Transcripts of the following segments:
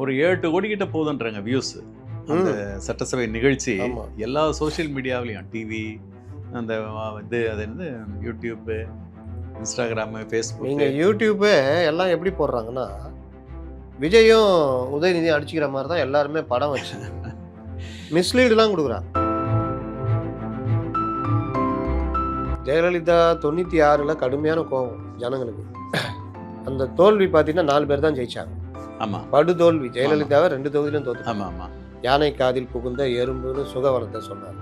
ஒரு 7 கோடி கிட்ட போகுதுன்றாங்க வியூஸ். அந்த சட்டசபை நிகழ்ச்சி ஆமா. எல்லா சோஷியல் மீடியாவிலையும் டிவி, அந்த இது அது என்னது யூடியூப்பு, இன்ஸ்டாகிராமு, நீங்க ஃபேஸ்புக்கு. யூடியூப்பே எல்லாம் எப்படி போடுறாங்கன்னா, விஜயும் உதயநிதியும் அடிச்சுக்கிற மாதிரி தான் எல்லாருமே படம் வச்சு மிஸ்லீடுலாம் கொடுக்குறாங்க. ஜெயலலிதா 96ல் கடுமையான கோபம் ஜனங்களுக்கு. அந்த தோல்வி பார்த்தீங்கன்னா 4 பேர் தான் ஜெயிச்சாங்க. ஆமா படு தோல்வி. ஜெயலலிதாவை 2 தொகுதியிலும் தோத்து. ஆமா ஆமா யானை காதில் புகுந்த எறும்புன்னு சுகவனத்தை சொன்னார்.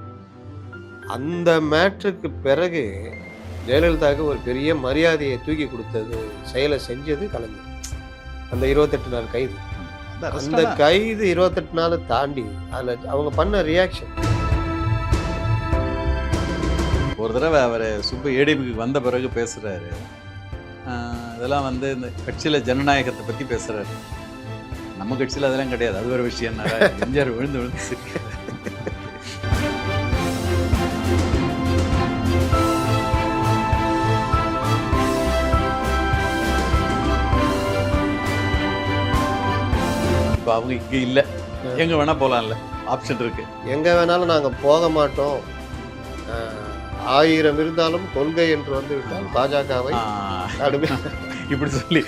அந்த மேட்ருக்கு பிறகு ஜெயலலிதாவுக்கு ஒரு பெரிய மரியாதையை தூக்கி கொடுத்தது, செயலை செஞ்சது கலைஞர். அந்த 28 நாள் கைது. அந்த கைது 28 நாள் தாண்டி அதில் அவங்க பண்ண ரியாக்ஷன். ஒரு தடவை அவர் சுப்பு ஏடிஎம்க்கு வந்த பிறகு பேசுகிறாரு. இதெல்லாம் வந்து இந்த கட்சியில் ஜனநாயகத்தை பற்றி பேசுகிறாரு. நம்ம கட்சியில் அதெல்லாம் கிடையாது, அது ஒரு விஷயம். எம்ஜிஆர் விழுந்து விழுந்து சிரிக்கிறார். இப்போ அவங்க இங்கே இல்லை, எங்கே வேணால் போகலாம்ல, ஆப்ஷன் இருக்கு. எங்கே வேணாலும் நாங்கள் போக மாட்டோம், 1000 இருந்தாலும் கொள்கை என்று வந்து விட்டால் பாஜகவை இப்படி சொல்லி.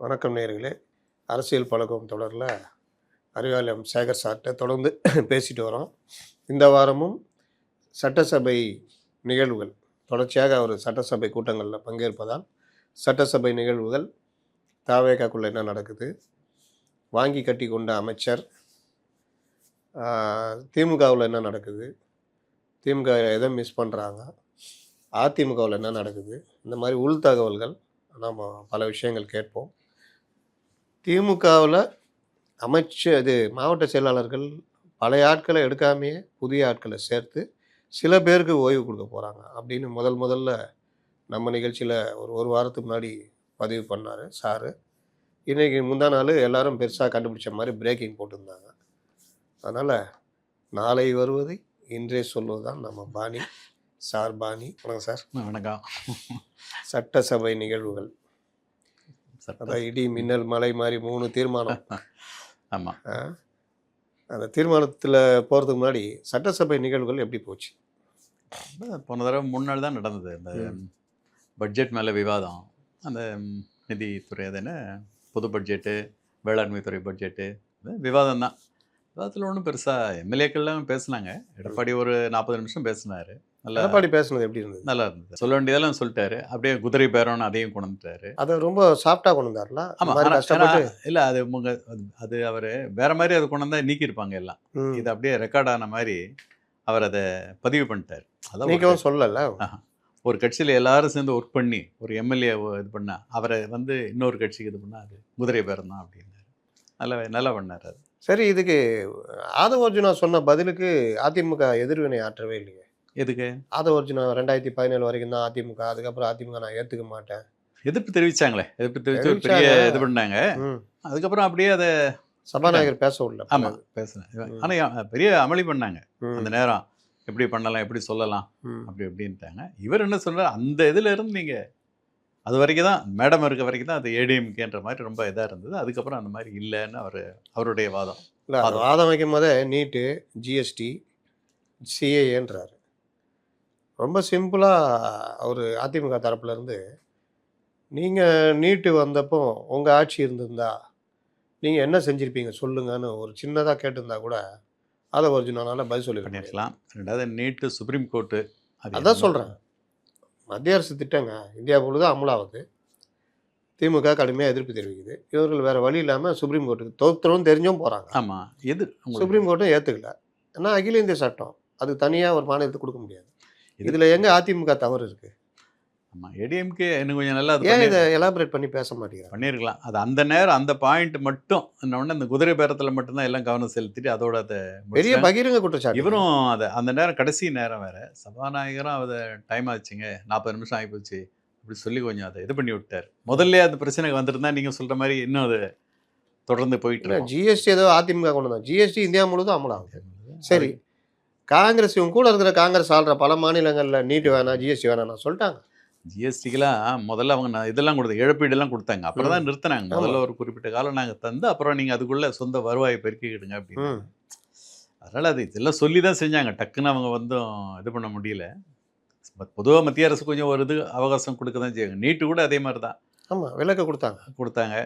வணக்கம் நேயர்களே, அரசியல் பழக்கம் தொடரில் அறிவாலயம் சேகர் சார்கிட்ட தொடர்ந்து பேசிட்டு வரோம். இந்த வாரமும் சட்டசபை நிகழ்வுகள் தொடர்ச்சியாக அவர் சட்டசபை கூட்டங்களில் பங்கேற்பதால் சட்டசபை நிகழ்வுகள், தாவேகாக்குள்ள என்ன நடக்குது, வாங்கி கட்டி கொண்ட அமைச்சர், திமுகவில் என்ன நடக்குது, திமுக எதை மிஸ் பண்ணுறாங்க, அதிமுகவில் என்ன நடக்குது, இந்த மாதிரி உள் தகவல்கள் நாம் பல விஷயங்கள் கேட்போம். திமுகவில் இது மாவட்ட செயலாளர்கள் பழைய ஆட்களை எடுக்காமையே புதிய ஆட்களை சேர்த்து சில பேருக்கு ஓய்வு கொடுக்க போகிறாங்க அப்படின்னு முதல்ல நம்ம நிகழ்ச்சியில் ஒரு வாரத்துக்கு முன்னாடி பதிவு பண்ணார் சாரு. இன்றைக்கி முந்தா நாள் எல்லாரும் பெருசாக கண்டுபிடிச்ச மாதிரி பிரேக்கிங் போட்டிருந்தாங்க. அதனால் நாளை வருவதை இன்றே சொல்வது தான் நம்ம பாணி. சார் பாணி, வணக்கம் சார். வணக்கம். சட்டசபை நிகழ்வுகள், அதான் இடி மின்னல் மழை மாதிரி 3 தீர்மானம். ஆமாம், அந்த தீர்மானத்தில் போகிறதுக்கு முன்னாடி சட்டசபை நிகழ்வுகள் எப்படி போச்சு? போன தடவை 3 நாள் தான் நடந்தது. இந்த பட்ஜெட் மேலே விவாதம், அந்த நிதித்துறை, அது என்ன பொது பட்ஜெட்டு, வேளாண்மை துறை பட்ஜெட்டு, விவாதம் தான். விவாதத்தில் ஒன்றும் பெருசாக எம்எல்ஏக்கள்லாம் பேசினாங்க. எடப்பாடி ஒரு 40 நிமிஷம் பேசினார். நல்லா எடப்பாடி பேசுனது எப்படி இருந்தது? நல்லா இருந்தது. சொல்ல வேண்டியதெல்லாம் சொல்லிட்டாரு. அப்படியே குதிரை பேரம்னு அதையும் கொண்டு வந்துட்டாரு. அதை ரொம்ப சாஃப்டாக கொண்டு வந்தார்ல. ஆமாம், கஷ்டப்பட்டு இல்லை, அது அவர் வேற மாதிரி அதை கொண்டு வந்தால் நீக்கியிருப்பாங்க எல்லாம். இது அப்படியே ரெக்கார்ட் ஆன மாதிரி அவர் அதை பதிவு பண்ணிட்டார். அதான் நீக்கவும் சொல்லலை. ஒரு கட்சியில் எல்லாரும் சேர்ந்து ஒர்க் பண்ணி ஒரு எம்எல்ஏ இது பண்ணால் அவரை வந்து இன்னொரு கட்சிக்கு இது பண்ணால் அது குதிரை பேரம் தான் அப்படின்னாரு. நல்லா பண்ணார் அது. சரி, இதுக்கு ஆதவ அர்ஜுனா சொன்ன பதிலுக்கு அதிமுக எதிர்வினை ஆற்றவே இல்லையே. எதுக்கு? ஆதவ அர்ஜுனா 2017 வரைக்கும் தான் அதிமுக, அதுக்கப்புறம் அதிமுக நான் ஏற்றுக்க மாட்டேன் எதிர்ப்பு தெரிவிச்சாங்களே. எதிர்ப்பு தெரிவித்து ஒரு பெரிய இது பண்ணாங்க. அதுக்கப்புறம் அப்படியே அதை சபாநாயகர் பேச விடல. ஆமாம், பேசுனேன். ஆனால் பெரிய அமளி பண்ணாங்க அந்த நேரம். எப்படி பண்ணலாம், எப்படி சொல்லலாம், அப்படி எப்படின்ட்டாங்க. இவர் என்ன சொல்கிறார், அந்த இதில் இருந்து நீங்கள் அது வரைக்கும் தான், மேடம் இருக்க வரைக்கும் தான் அது ஏடிஎம்கேன்ற மாதிரி ரொம்ப இதாக இருந்தது. அதுக்கப்புறம் அந்த மாதிரி இல்லைன்னு அவருடைய வாதம். இல்லை, வாதம் வைக்கும் போதே நீட்டு, ஜிஎஸ்டி, சிஏஏன்றாரு. ரொம்ப சிம்பிளாக அவர் அதிமுக தரப்புலேருந்து, நீங்கள் நீட்டு வந்தப்போ உங்கள் ஆட்சி இருந்திருந்தா நீங்கள் என்ன செஞ்சுருப்பீங்க சொல்லுங்கன்னு ஒரு சின்னதாக கேட்டிருந்தா கூட அதை ஒரிஜினலால் பதில் சொல்லி பண்ணியிருக்கலாம். ரெண்டாவது நீட்டு சுப்ரீம் கோர்ட்டு, அதான் சொல்கிறேன், மத்திய அரசு திட்டங்க இந்தியா முழுவதும் அமலாகுது. திமுக கடுமையாக எதிர்ப்பு தெரிவிக்குது. இவர்கள் வேறு வழி இல்லாமல் சுப்ரீம் கோர்ட்டுக்கு தோற்றுறோம் தெரிஞ்சும் போகிறாங்க. ஆமாம், சுப்ரீம் கோர்ட்டும் ஏற்றுக்கல. ஏன்னா அகில இந்திய சட்டம், அது தனியாக ஒரு மாநிலத்துக்கு கொடுக்க முடியாது. இதில் எங்கே அதிமுக தவறு இருக்குது? ஆமாம், ஏடிஎம்கே இன்னும் கொஞ்சம் நல்லா ஏன் இதை எலாபரேட் பண்ணி பேச மாட்டேங்கிறாங்க? பண்ணியிருக்கலாம். அது அந்த நேரம் அந்த பாயிண்ட் மட்டும் இன்னொன்று, அந்த குதிரை பேரத்தில் மட்டும்தான் எல்லாம் கவனம் செலுத்திட்டு அதோட அதை பெரிய பகிரங்க குற்றச்சாட்டு. இவரும் அதை அந்த நேரம் கடைசி நேரம் வேறு, சபாநாயகரும் அதை டைம் ஆச்சுங்க, 40 நிமிஷம் ஆகிப்போச்சு அப்படி சொல்லி கொஞ்சம் அதை இது பண்ணி விட்டார். முதல்ல அந்த பிரச்சனைக்கு வந்திருந்தா நீங்கள் சொல்கிற மாதிரி இன்னும் அது தொடர்ந்து போயிட்டு. ஜிஎஸ்டி ஏதோ அதிமுக கொண்டு வந்தாங்க. ஜிஎஸ்டி இந்தியா முழுவதும் அமலாகுது. சரி, காங்கிரஸ் இவங்க கூட இருக்கிற காங்கிரஸ் ஆள்ற பல மாநிலங்களில் நீட்டு வேணாம், ஜிஎஸ்டி வேணாம் சொல்லிட்டாங்க. ஜிஎஸ்டிக்கெல்லாம் முதல்ல அவங்க இதெல்லாம் கொடுத்தாங்க, இழப்பீடெல்லாம் கொடுத்தாங்க. அப்புறம் தான் நிறுத்தினாங்க. ஆமா. முதல்ல ஒரு குறிப்பிட்ட காலம் நாங்கள் தந்து அப்புறம் நீங்கள் அதுக்குள்ளே சொந்த வருவாயை பெருக்கிக்கிடுங்க அப்படின்னு. ம். அதனால் அது இதெல்லாம் சொல்லி தான் செஞ்சாங்க. டக்குன்னு அவங்க வந்து இது பண்ண முடியல. பொதுவாக மத்திய அரசு கொஞ்சம் ஒரு இது அவகாசம் கொடுக்க தான் செய்வாங்க. நீட்டு கூட அதே மாதிரி தான் ஆமா, விலக்கு கொடுத்தாங்க. கொடுத்தாங்க.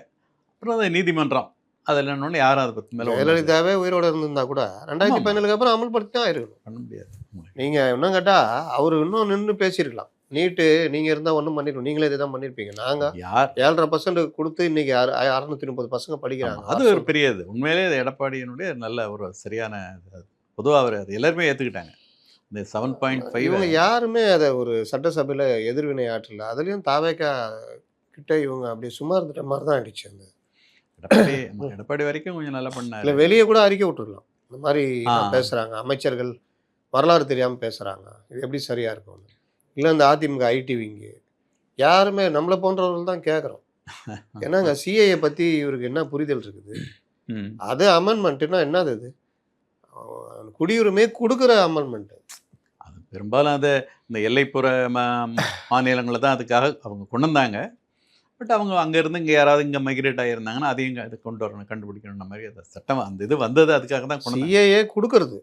அப்புறம் அது நீதிமன்றம் அதில் என்னொன்று யாரும் அதை பற்றி மேலே ஜெயலலிதாவே உயிரோட இருந்திருந்தா கூட 2017 அப்புறம் அமல்படுத்தி தான் இருக்கணும். பண்ண முடியாது. நீங்க இன்னும் கேட்டா அவர் இன்னும் நின்று பேசியிருக்கலாம். நீட்டு நீங்க இருந்தா ஒன்றும் பண்ணிருக்கணும், நீங்களே இதை தான் பண்ணிருப்பீங்க. நாங்க யார் 7.5% கொடுத்து இன்னைக்கு 630 பசங்க படிக்கிறாங்க. அது ஒரு பெரிய இது. உண்மையிலே அது எடப்பாடியினுடைய நல்ல ஒரு சரியான பொதுவாக அவர் அது எல்லாருமே ஏற்றுக்கிட்டாங்க. இந்த 7.5 இவங்க யாருமே அதை ஒரு சட்டசபையில எதிர்வினை ஆற்றல. அதுலயும் தாவேக்கா கிட்ட இவங்க அப்படியே சும்மா இருந்துட்ட மாதிரி தான் ஆயிடுச்சு. அந்த எடப்பாடி வரைக்கும் கொஞ்சம் நல்லா இல்ல பண்ணாரு. வெளியே கூட அறிக்கை விட்டுருக்கலாம். இந்த மாதிரி ஆ. பேசுறாங்க அமைச்சர்கள், வரலாறு தெரியாம பேசுறாங்க, இது எப்படி சரியா இருக்கும்? இல்லை இந்த அதிமுக ஐடி விங்கு யாருமே நம்மளை போன்றவர்கள் தான் கேட்குறோம். ஏன்னாங்க சிஏஏ பற்றி இவருக்கு என்ன புரிதல் இருக்குது? ம். அது அமெண்ட்மெண்ட்டுன்னா என்னது? இது குடியுரிமை கொடுக்குற அமெண்ட்மெண்ட்டு. அது பெரும்பாலும் அது இந்த எல்லைப்புற மாநிலங்களை தான் அதுக்காக அவங்க கொண்டு வந்தாங்க. பட் அவங்க அங்கேருந்து இங்கே யாராவது இங்கே மைக்ரேட் ஆகியிருந்தாங்கன்னா அதையும் இது கொண்டு வரணும், கண்டுபிடிக்கணுன்ற மாதிரி அந்த சட்டம் அந்த இது வந்தது அதுக்காக தான் கொண்டு வந்தாங்க. சிஏஏ கொடுக்கறது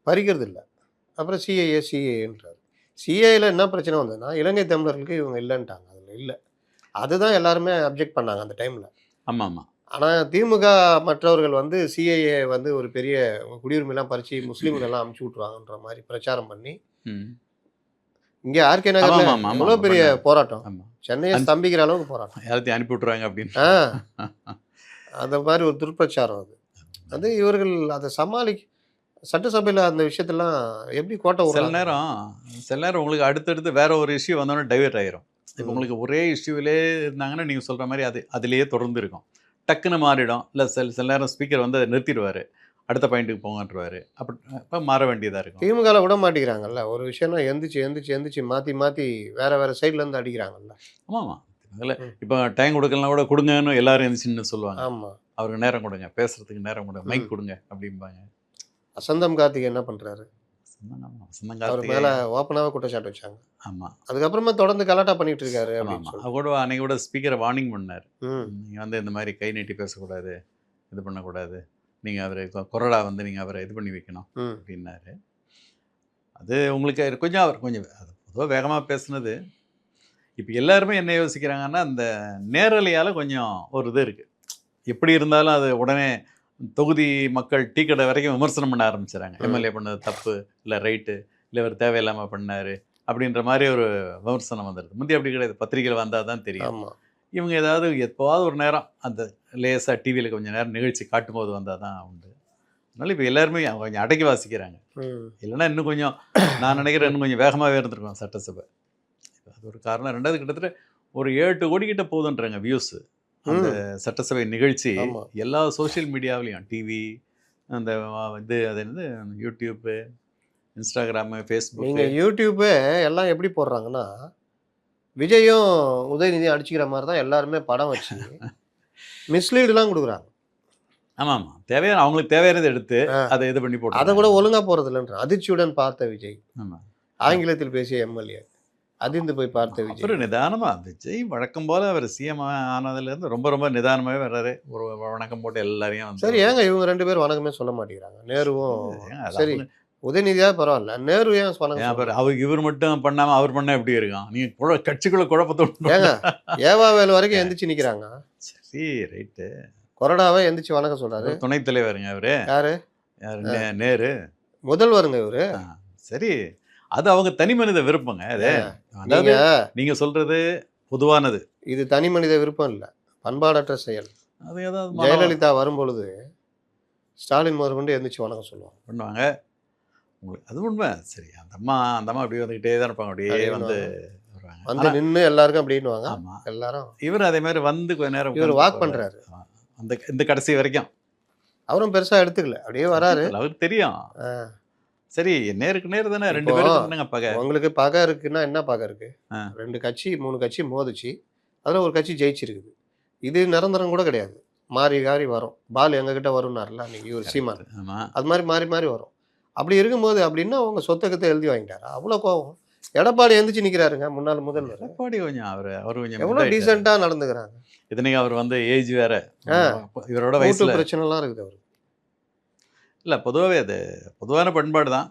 பறிக்கிறது இல்லை. அப்புறம் சிஏஏன்றார். சிஏஏல என்ன பிரச்சனை வந்ததுன்னா இலங்கை தமிழர்களுக்கு இவங்க இல்லைன்ட்டாங்க. அதில் இல்லை. அதுதான் எல்லாருமே அப்ஜெக்ட் பண்ணாங்க அந்த டைமில். ஆமாம் ஆமாம். ஆனால் திமுக மற்றவர்கள் வந்து சிஏஏ வந்து ஒரு பெரிய குடியுரிமைலாம் பறித்து முஸ்லீம்களெல்லாம் அமுச்சு விட்ருவாங்கன்ற மாதிரி பிரச்சாரம் பண்ணி ம். இங்கே ஆர்கே நகரில் ஆமாம், ஆமாம், எவ்வளோ பெரிய பண்ணாங்க. போராட்டம், ஆமாம். சென்னையை ஸ்தம்பிக்கிற அளவுக்கு போராட்டம். யாரையும் அனுப்பி விட்ருவாங்க அப்படின்னு. அந்த மாதிரி ஒரு துர்ப்பிரச்சாரம் அது. அது இவர்கள் அதை சட்டசபையில் அந்த விஷயத்தெல்லாம் எப்படி கோட்டை சில விடுறாங்க? நேரம் உங்களுக்கு அடுத்தடுத்து வேற ஒரு இஷ்யூ வந்தோடனே டைவர்ட் ஆயிரும். இப்போ ம். உங்களுக்கு ஒரே இஷ்யூவிலே இருந்தாங்கன்னா நீங்கள் சொல்கிற மாதிரி அதுலேயே தொடர்ந்து இருக்கும். டக்குன்னு மாறிடும். இல்லை சில நேரம் ஸ்பீக்கர் வந்து அதை நிறுத்திடுவார், அடுத்த பாயிண்ட்டுக்கு போங்கன்றவார். அப்போ மாற வேண்டியதாக இருக்கும். திமுகவில் விட மாட்டேங்கிறாங்கல்ல. ஒரு விஷயம்னா எந்திரிச்சு மாற்றி வேற சைட்லேருந்து அடிக்கிறாங்கல்ல. ஆமாம். அதில் ம். இப்போ டைம் கொடுக்கலாம் கூட கொடுங்கன்னு எல்லாரும் எந்திரிச்சின்னு சொல்லுவாங்க. ஆமாம். அவருக்கு நேரம் கொடுங்க, பேசுறதுக்கு நேரம் கொடுங்க, மைக் கொடுங்க அப்படிம்பாங்க. அசந்தம் கார்த்திகை என்ன பண்ணுறாரு? அவர் கார்த்திகை. மேலே ஓப்பனாகவே குற்றச்சாட்டு வச்சாங்க. ஆமாம் அதுக்கப்புறமா தொடர்ந்து கலாட்டா பண்ணிட்டு இருக்காரு ஆமாம் அப்படின்னு ஆமாம். சொல்லி. அவர் கூட அன்னைக்கு கூட ஸ்பீக்கரை வார்னிங் பண்ணார். ம். நீங்கள் வந்து இந்த மாதிரி கை நீட்டி பேசக்கூடாது, இது பண்ணக்கூடாது, நீங்கள் அவரை கொறடா வந்து நீங்கள் அவரை இது பண்ணி வைக்கணும் ம். அப்படின்னாரு. அது உங்களுக்கு கொஞ்சம் அவர் கொஞ்சம் அது பொதுவாக வேகமாக பேசுனது. இப்போ எல்லாருமே என்ன யோசிக்கிறாங்கன்னா அந்த நேரலையால் கொஞ்சம் ஒரு இது இருக்குது. எப்படி இருந்தாலும் அது உடனே தொகுதி மக்கள் டீ கடை வரைக்கும் விமர்சனம் பண்ண ஆரம்பிச்சிடறாங்க. ம். எம்எல்ஏ பண்ணது தப்பு, இல்லை ரைட்டு, இல்லை இவர் தேவையில்லாமல் பண்ணார் அப்படின்ற மாதிரி ஒரு விமர்சனம் வந்துடுது. முந்தைய அப்படி கிடையாது. பத்திரிகையில் வந்தால் தான் தெரியும். ஆமாம். இவங்க ஏதாவது எப்போவாவது ஒரு நேரம் அந்த லேசாக டிவியில் கொஞ்சம் நேரம் நிகழ்ச்சி காட்டும்போது வந்தால் தான் உண்டு. அதனால் இப்போ எல்லாருமே கொஞ்சம் அடக்கி வாசிக்கிறாங்க. ம். இல்லைன்னா இன்னும் கொஞ்சம் நான் நினைக்கிறேன் இன்னும் கொஞ்சம் வேகமாகவே இருந்திருக்கும் சட்டசபை. அது ஒரு காரணம். ரெண்டாவது கிட்டத்தட்ட ஒரு 8 கோடி கிட்ட போகுதுன்றாங்க வியூஸு அந்த சட்டசபை நிகழ்ச்சி. ஆமாம். எல்லா சோஷியல் மீடியாவிலையும் டிவி, அந்த இது அது என்னது யூடியூப்பு, இன்ஸ்டாகிராமு, ஃபேஸ்புக்கு. நீங்கள் யூடியூப்பே எல்லாம் எப்படி போடுறாங்கன்னா விஜயும் உதயநிதியும் அடிச்சுக்கிற மாதிரி தான் எல்லாருமே படம் வச்சு மிஸ்லீடுலாம் கொடுக்குறாங்க. ஆமாம் ஆமாம். தேவையான அவங்களுக்கு தேவையானதை எடுத்து அதை இது பண்ணி அதை போட்டு கூட ஒழுங்காக போகிறது இல்லைன்ற. அதிர்ச்சியுடன் பார்த்த விஜய், ஆமாம். ஆங்கிலத்தில் பேசிய எம்எல்ஏ, அதிர்ந்து போய் பார்த்த விஜய். அப்புறம் நிதானமாக விஜய் வழக்கம் போல் அவர் சிஎம் ஆனதுலேருந்து ரொம்ப ரொம்ப நிதானமாகவே வர்றாரு. ஒரு வணக்கம் போட்டு எல்லாரையும் வந்து சரி, ஏங்க இவங்க 2 பேரும் வணக்கமே சொல்ல மாட்டேங்கிறாங்க? நேருவும் ஏங்க, அது சரி, அவங்க- உதயநிதியா பரவாயில்ல, நேரு ஏன் வணக்கம் ஏன் சொல்ல பாரு, அவர் இவர் மட்டும் பண்ணாமல் அவர் பண்ணால் எப்படி இருக்கான்? நீங்கள் கட்சிக்குள்ள குழப்பத்தோடு ஏங்க ஏவாவேல் வரைக்கும் எந்திரிச்சு நிற்கிறாங்க. சரி ரைட்டு. கொறடாவே எந்திரிச்சு வணக்கம் சொல்றாரு. துணைத் தலைவருங்க அவரு. யாரு? யாரு? நேரு. முதல்வருங்க இவரு. ஆ, சரி, அது அவங்க தனி மனித விருப்பங்க. அது அதாவது நீங்க நீங்க சொல்றது பொதுவானது. இது தனி மனித விருப்பம் இல்லை, பண்பாடற்ற செயல். அது ஏதாவது ஜெயலலிதா வரும்பொழுது ஸ்டாலின் முதற்கொண்டு எந்திரிச்சு வணக்கம் சொல்லுவாங்க. பண்ணுவாங்க. உங்களுக்கு அது உண்மை. சரி, அந்த அம்மா அப்படியே வந்துக்கிட்டே தான் இருப்பாங்க. அப்படியே வந்து வருவாங்க. வந்து நின்று எல்லாருக்கும் அப்படின்னுவாங்க. ஆமா, எல்லாரும் இவர் அதே மாதிரி வந்து கொஞ்ச நேரம் இவர் உட்கார்ந்து வாக் போறாரு. பண்றாரு. இந்த கடைசி வரைக்கும் அவரும் பெருசா எடுத்துக்கல, அப்படியே வராரு. அவருக்கு தெரியும். ஆ. சரி, நேருக்கு நேர் தானே, 2 இப்போ பேரும் என்னங்க பகை? உங்களுக்கு பகை இருக்குன்னா என்ன பகை இருக்கு? ஆ. 2 கட்சி 3 கட்சி மோதிச்சு, அதுல ஒரு கட்சி ஜெயிச்சிருக்குது. இது நிரந்தரம் கூட கிடையாது, மாறி மாறி வரும். பால் எங்ககிட்ட வரும்னாருல அன்னைக்கு இவர் சீமான், ஆமா. அது மாதிரி மாறி மாறி வரும். அப்படி இருக்கும்போது அப்படின்னா அவங்க சொத்தக்கத்தை எழுதி வாங்கிட்டாரா? அவ்வளோ கோவம். எடப்பாடி எந்திரிச்சு நிற்கிறாருங்க முன்னாள் முதல்வர். எடப்பாடி கொஞ்சம் அவர் கொஞ்சம் எவ்வளோ இதாயிட்டாரு. டீசெண்டாக நடந்துக்கிறாங்க. இத்தனைக்கு அவர் வந்து ஏஜ் வேற ஆ. இவரோட மூட்டு வயசுல பிரச்சனைலாம் இருக்குது அவருக்கு. இல்ல பொதுவாகவே அது பொதுவான பண்பாடு தான்.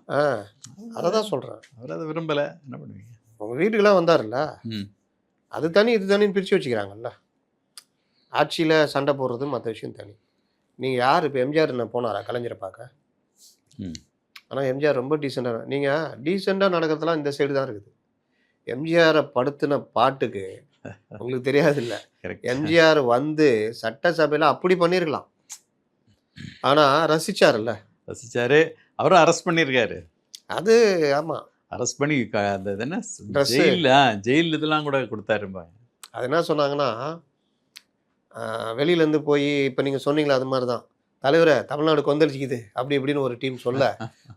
அதை தான் சொல்கிறேன். அவர் அதை விரும்பல, என்ன பண்ணுவீங்க? உங்கள் வீட்டுக்கெல்லாம் வந்தார்ல, ம். அது தனி இது தனின்னு பிரித்து வச்சுக்கிறாங்கல்ல. ஆட்சியில் சண்டை போடுறது மற்ற விஷயம் தனி. நீங்கள் யார் இப்போ எம்ஜிஆர் என்ன போனாரா கலைஞரை பார்க்க? ம். ஆனால் எம்ஜிஆர் ரொம்ப டீசெண்டாக, நீங்கள் டீசெண்டாக நடக்கிறதுலாம் இந்த சைடு தான் இருக்குது. எம்ஜிஆரை படுத்தின பாட்டுக்கு உங்களுக்கு தெரியாது இல்லை. Correct. எம்ஜிஆர் வந்து சட்டசபையில் அப்படி பண்ணியிருக்கலாம், ஆனால் ரசிச்சார்ல. ரசிச்சாரு. அவரும் அரெஸ்ட் பண்ணியிருக்காரு. அது ஆமாம், அரெஸ்ட் பண்ணி அந்த இது என்ன Dress. ஜெயில் இதெல்லாம் கூட கொடுத்தாருப்பாங்க. அது என்ன சொன்னாங்கன்னா, வெளியிலேருந்து போய் இப்போ நீங்கள் சொன்னீங்களா அது மாதிரி தான், தலைவரை தமிழ்நாடு கொந்தளிச்சிக்குது அப்படி இப்படின்னு ஒரு டீம் சொல்ல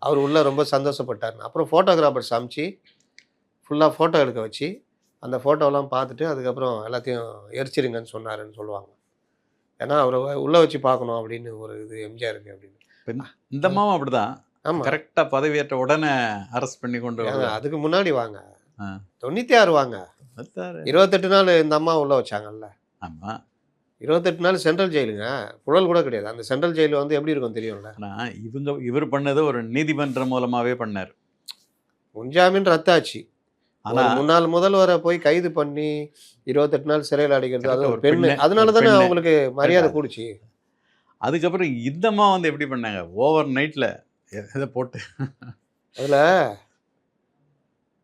அவர் உள்ளே ரொம்ப சந்தோஷப்பட்டார். அப்புறம் ஃபோட்டோகிராஃபர்ஸ் அமுச்சு ஃபுல்லாக ஃபோட்டோ எடுக்க வச்சு அந்த ஃபோட்டோலாம் பார்த்துட்டு அதுக்கப்புறம் எல்லாத்தையும் எரிச்சிருங்கன்னு சொன்னாருன்னு சொல்லுவாங்க. ஏன்னா அவரை உள்ளே வச்சு பார்க்கணும் அப்படின்னு ஒரு இது எம்ஜிஆருக்கு அப்படின்னு. இந்த மாவும் அப்படிதான். ஆமாம், கரெக்டா பதவியேற்ற உடனே அரெஸ்ட் பண்ணி கொண்டு ஏங்க வருவாங்க. அதுக்கு முன்னாடி வாங்க, ஆ. 96 வாங்க, பார்த்தாரு. 28 நாள் இந்த அம்மா உள்ளே வச்சாங்கல்ல. ஆமா. 28 நாள் சென்ட்ரல் ஜெயிலுங்க, புழல் கூட கிடையாது. அந்த சென்ட்ரல் ஜெயில் வந்து எப்படி இருக்கும் தெரியும்ல. ஆனா இவர் பண்ணது ஒரு நீதிமன்றம் மூலமாவே பண்ணார். முன்ஜாமீன் ரத்தாச்சு. ஆனா ஒரு முன்னாள் முதல்வரை போய் கைது பண்ணி 28 நாள் சிறையில் அடைக்கிறது, அது ஒரு பெண்ணு. பெண்ணு, அதனால ஒரு தானே பெண்ணு. அவங்களுக்கு மரியாதை கூடுச்சு. அதுக்கப்புறம் இந்தம்மா வந்து எப்படி பண்ணாங்க, ஓவர் நைட்ல இதை போட்டு. அதில்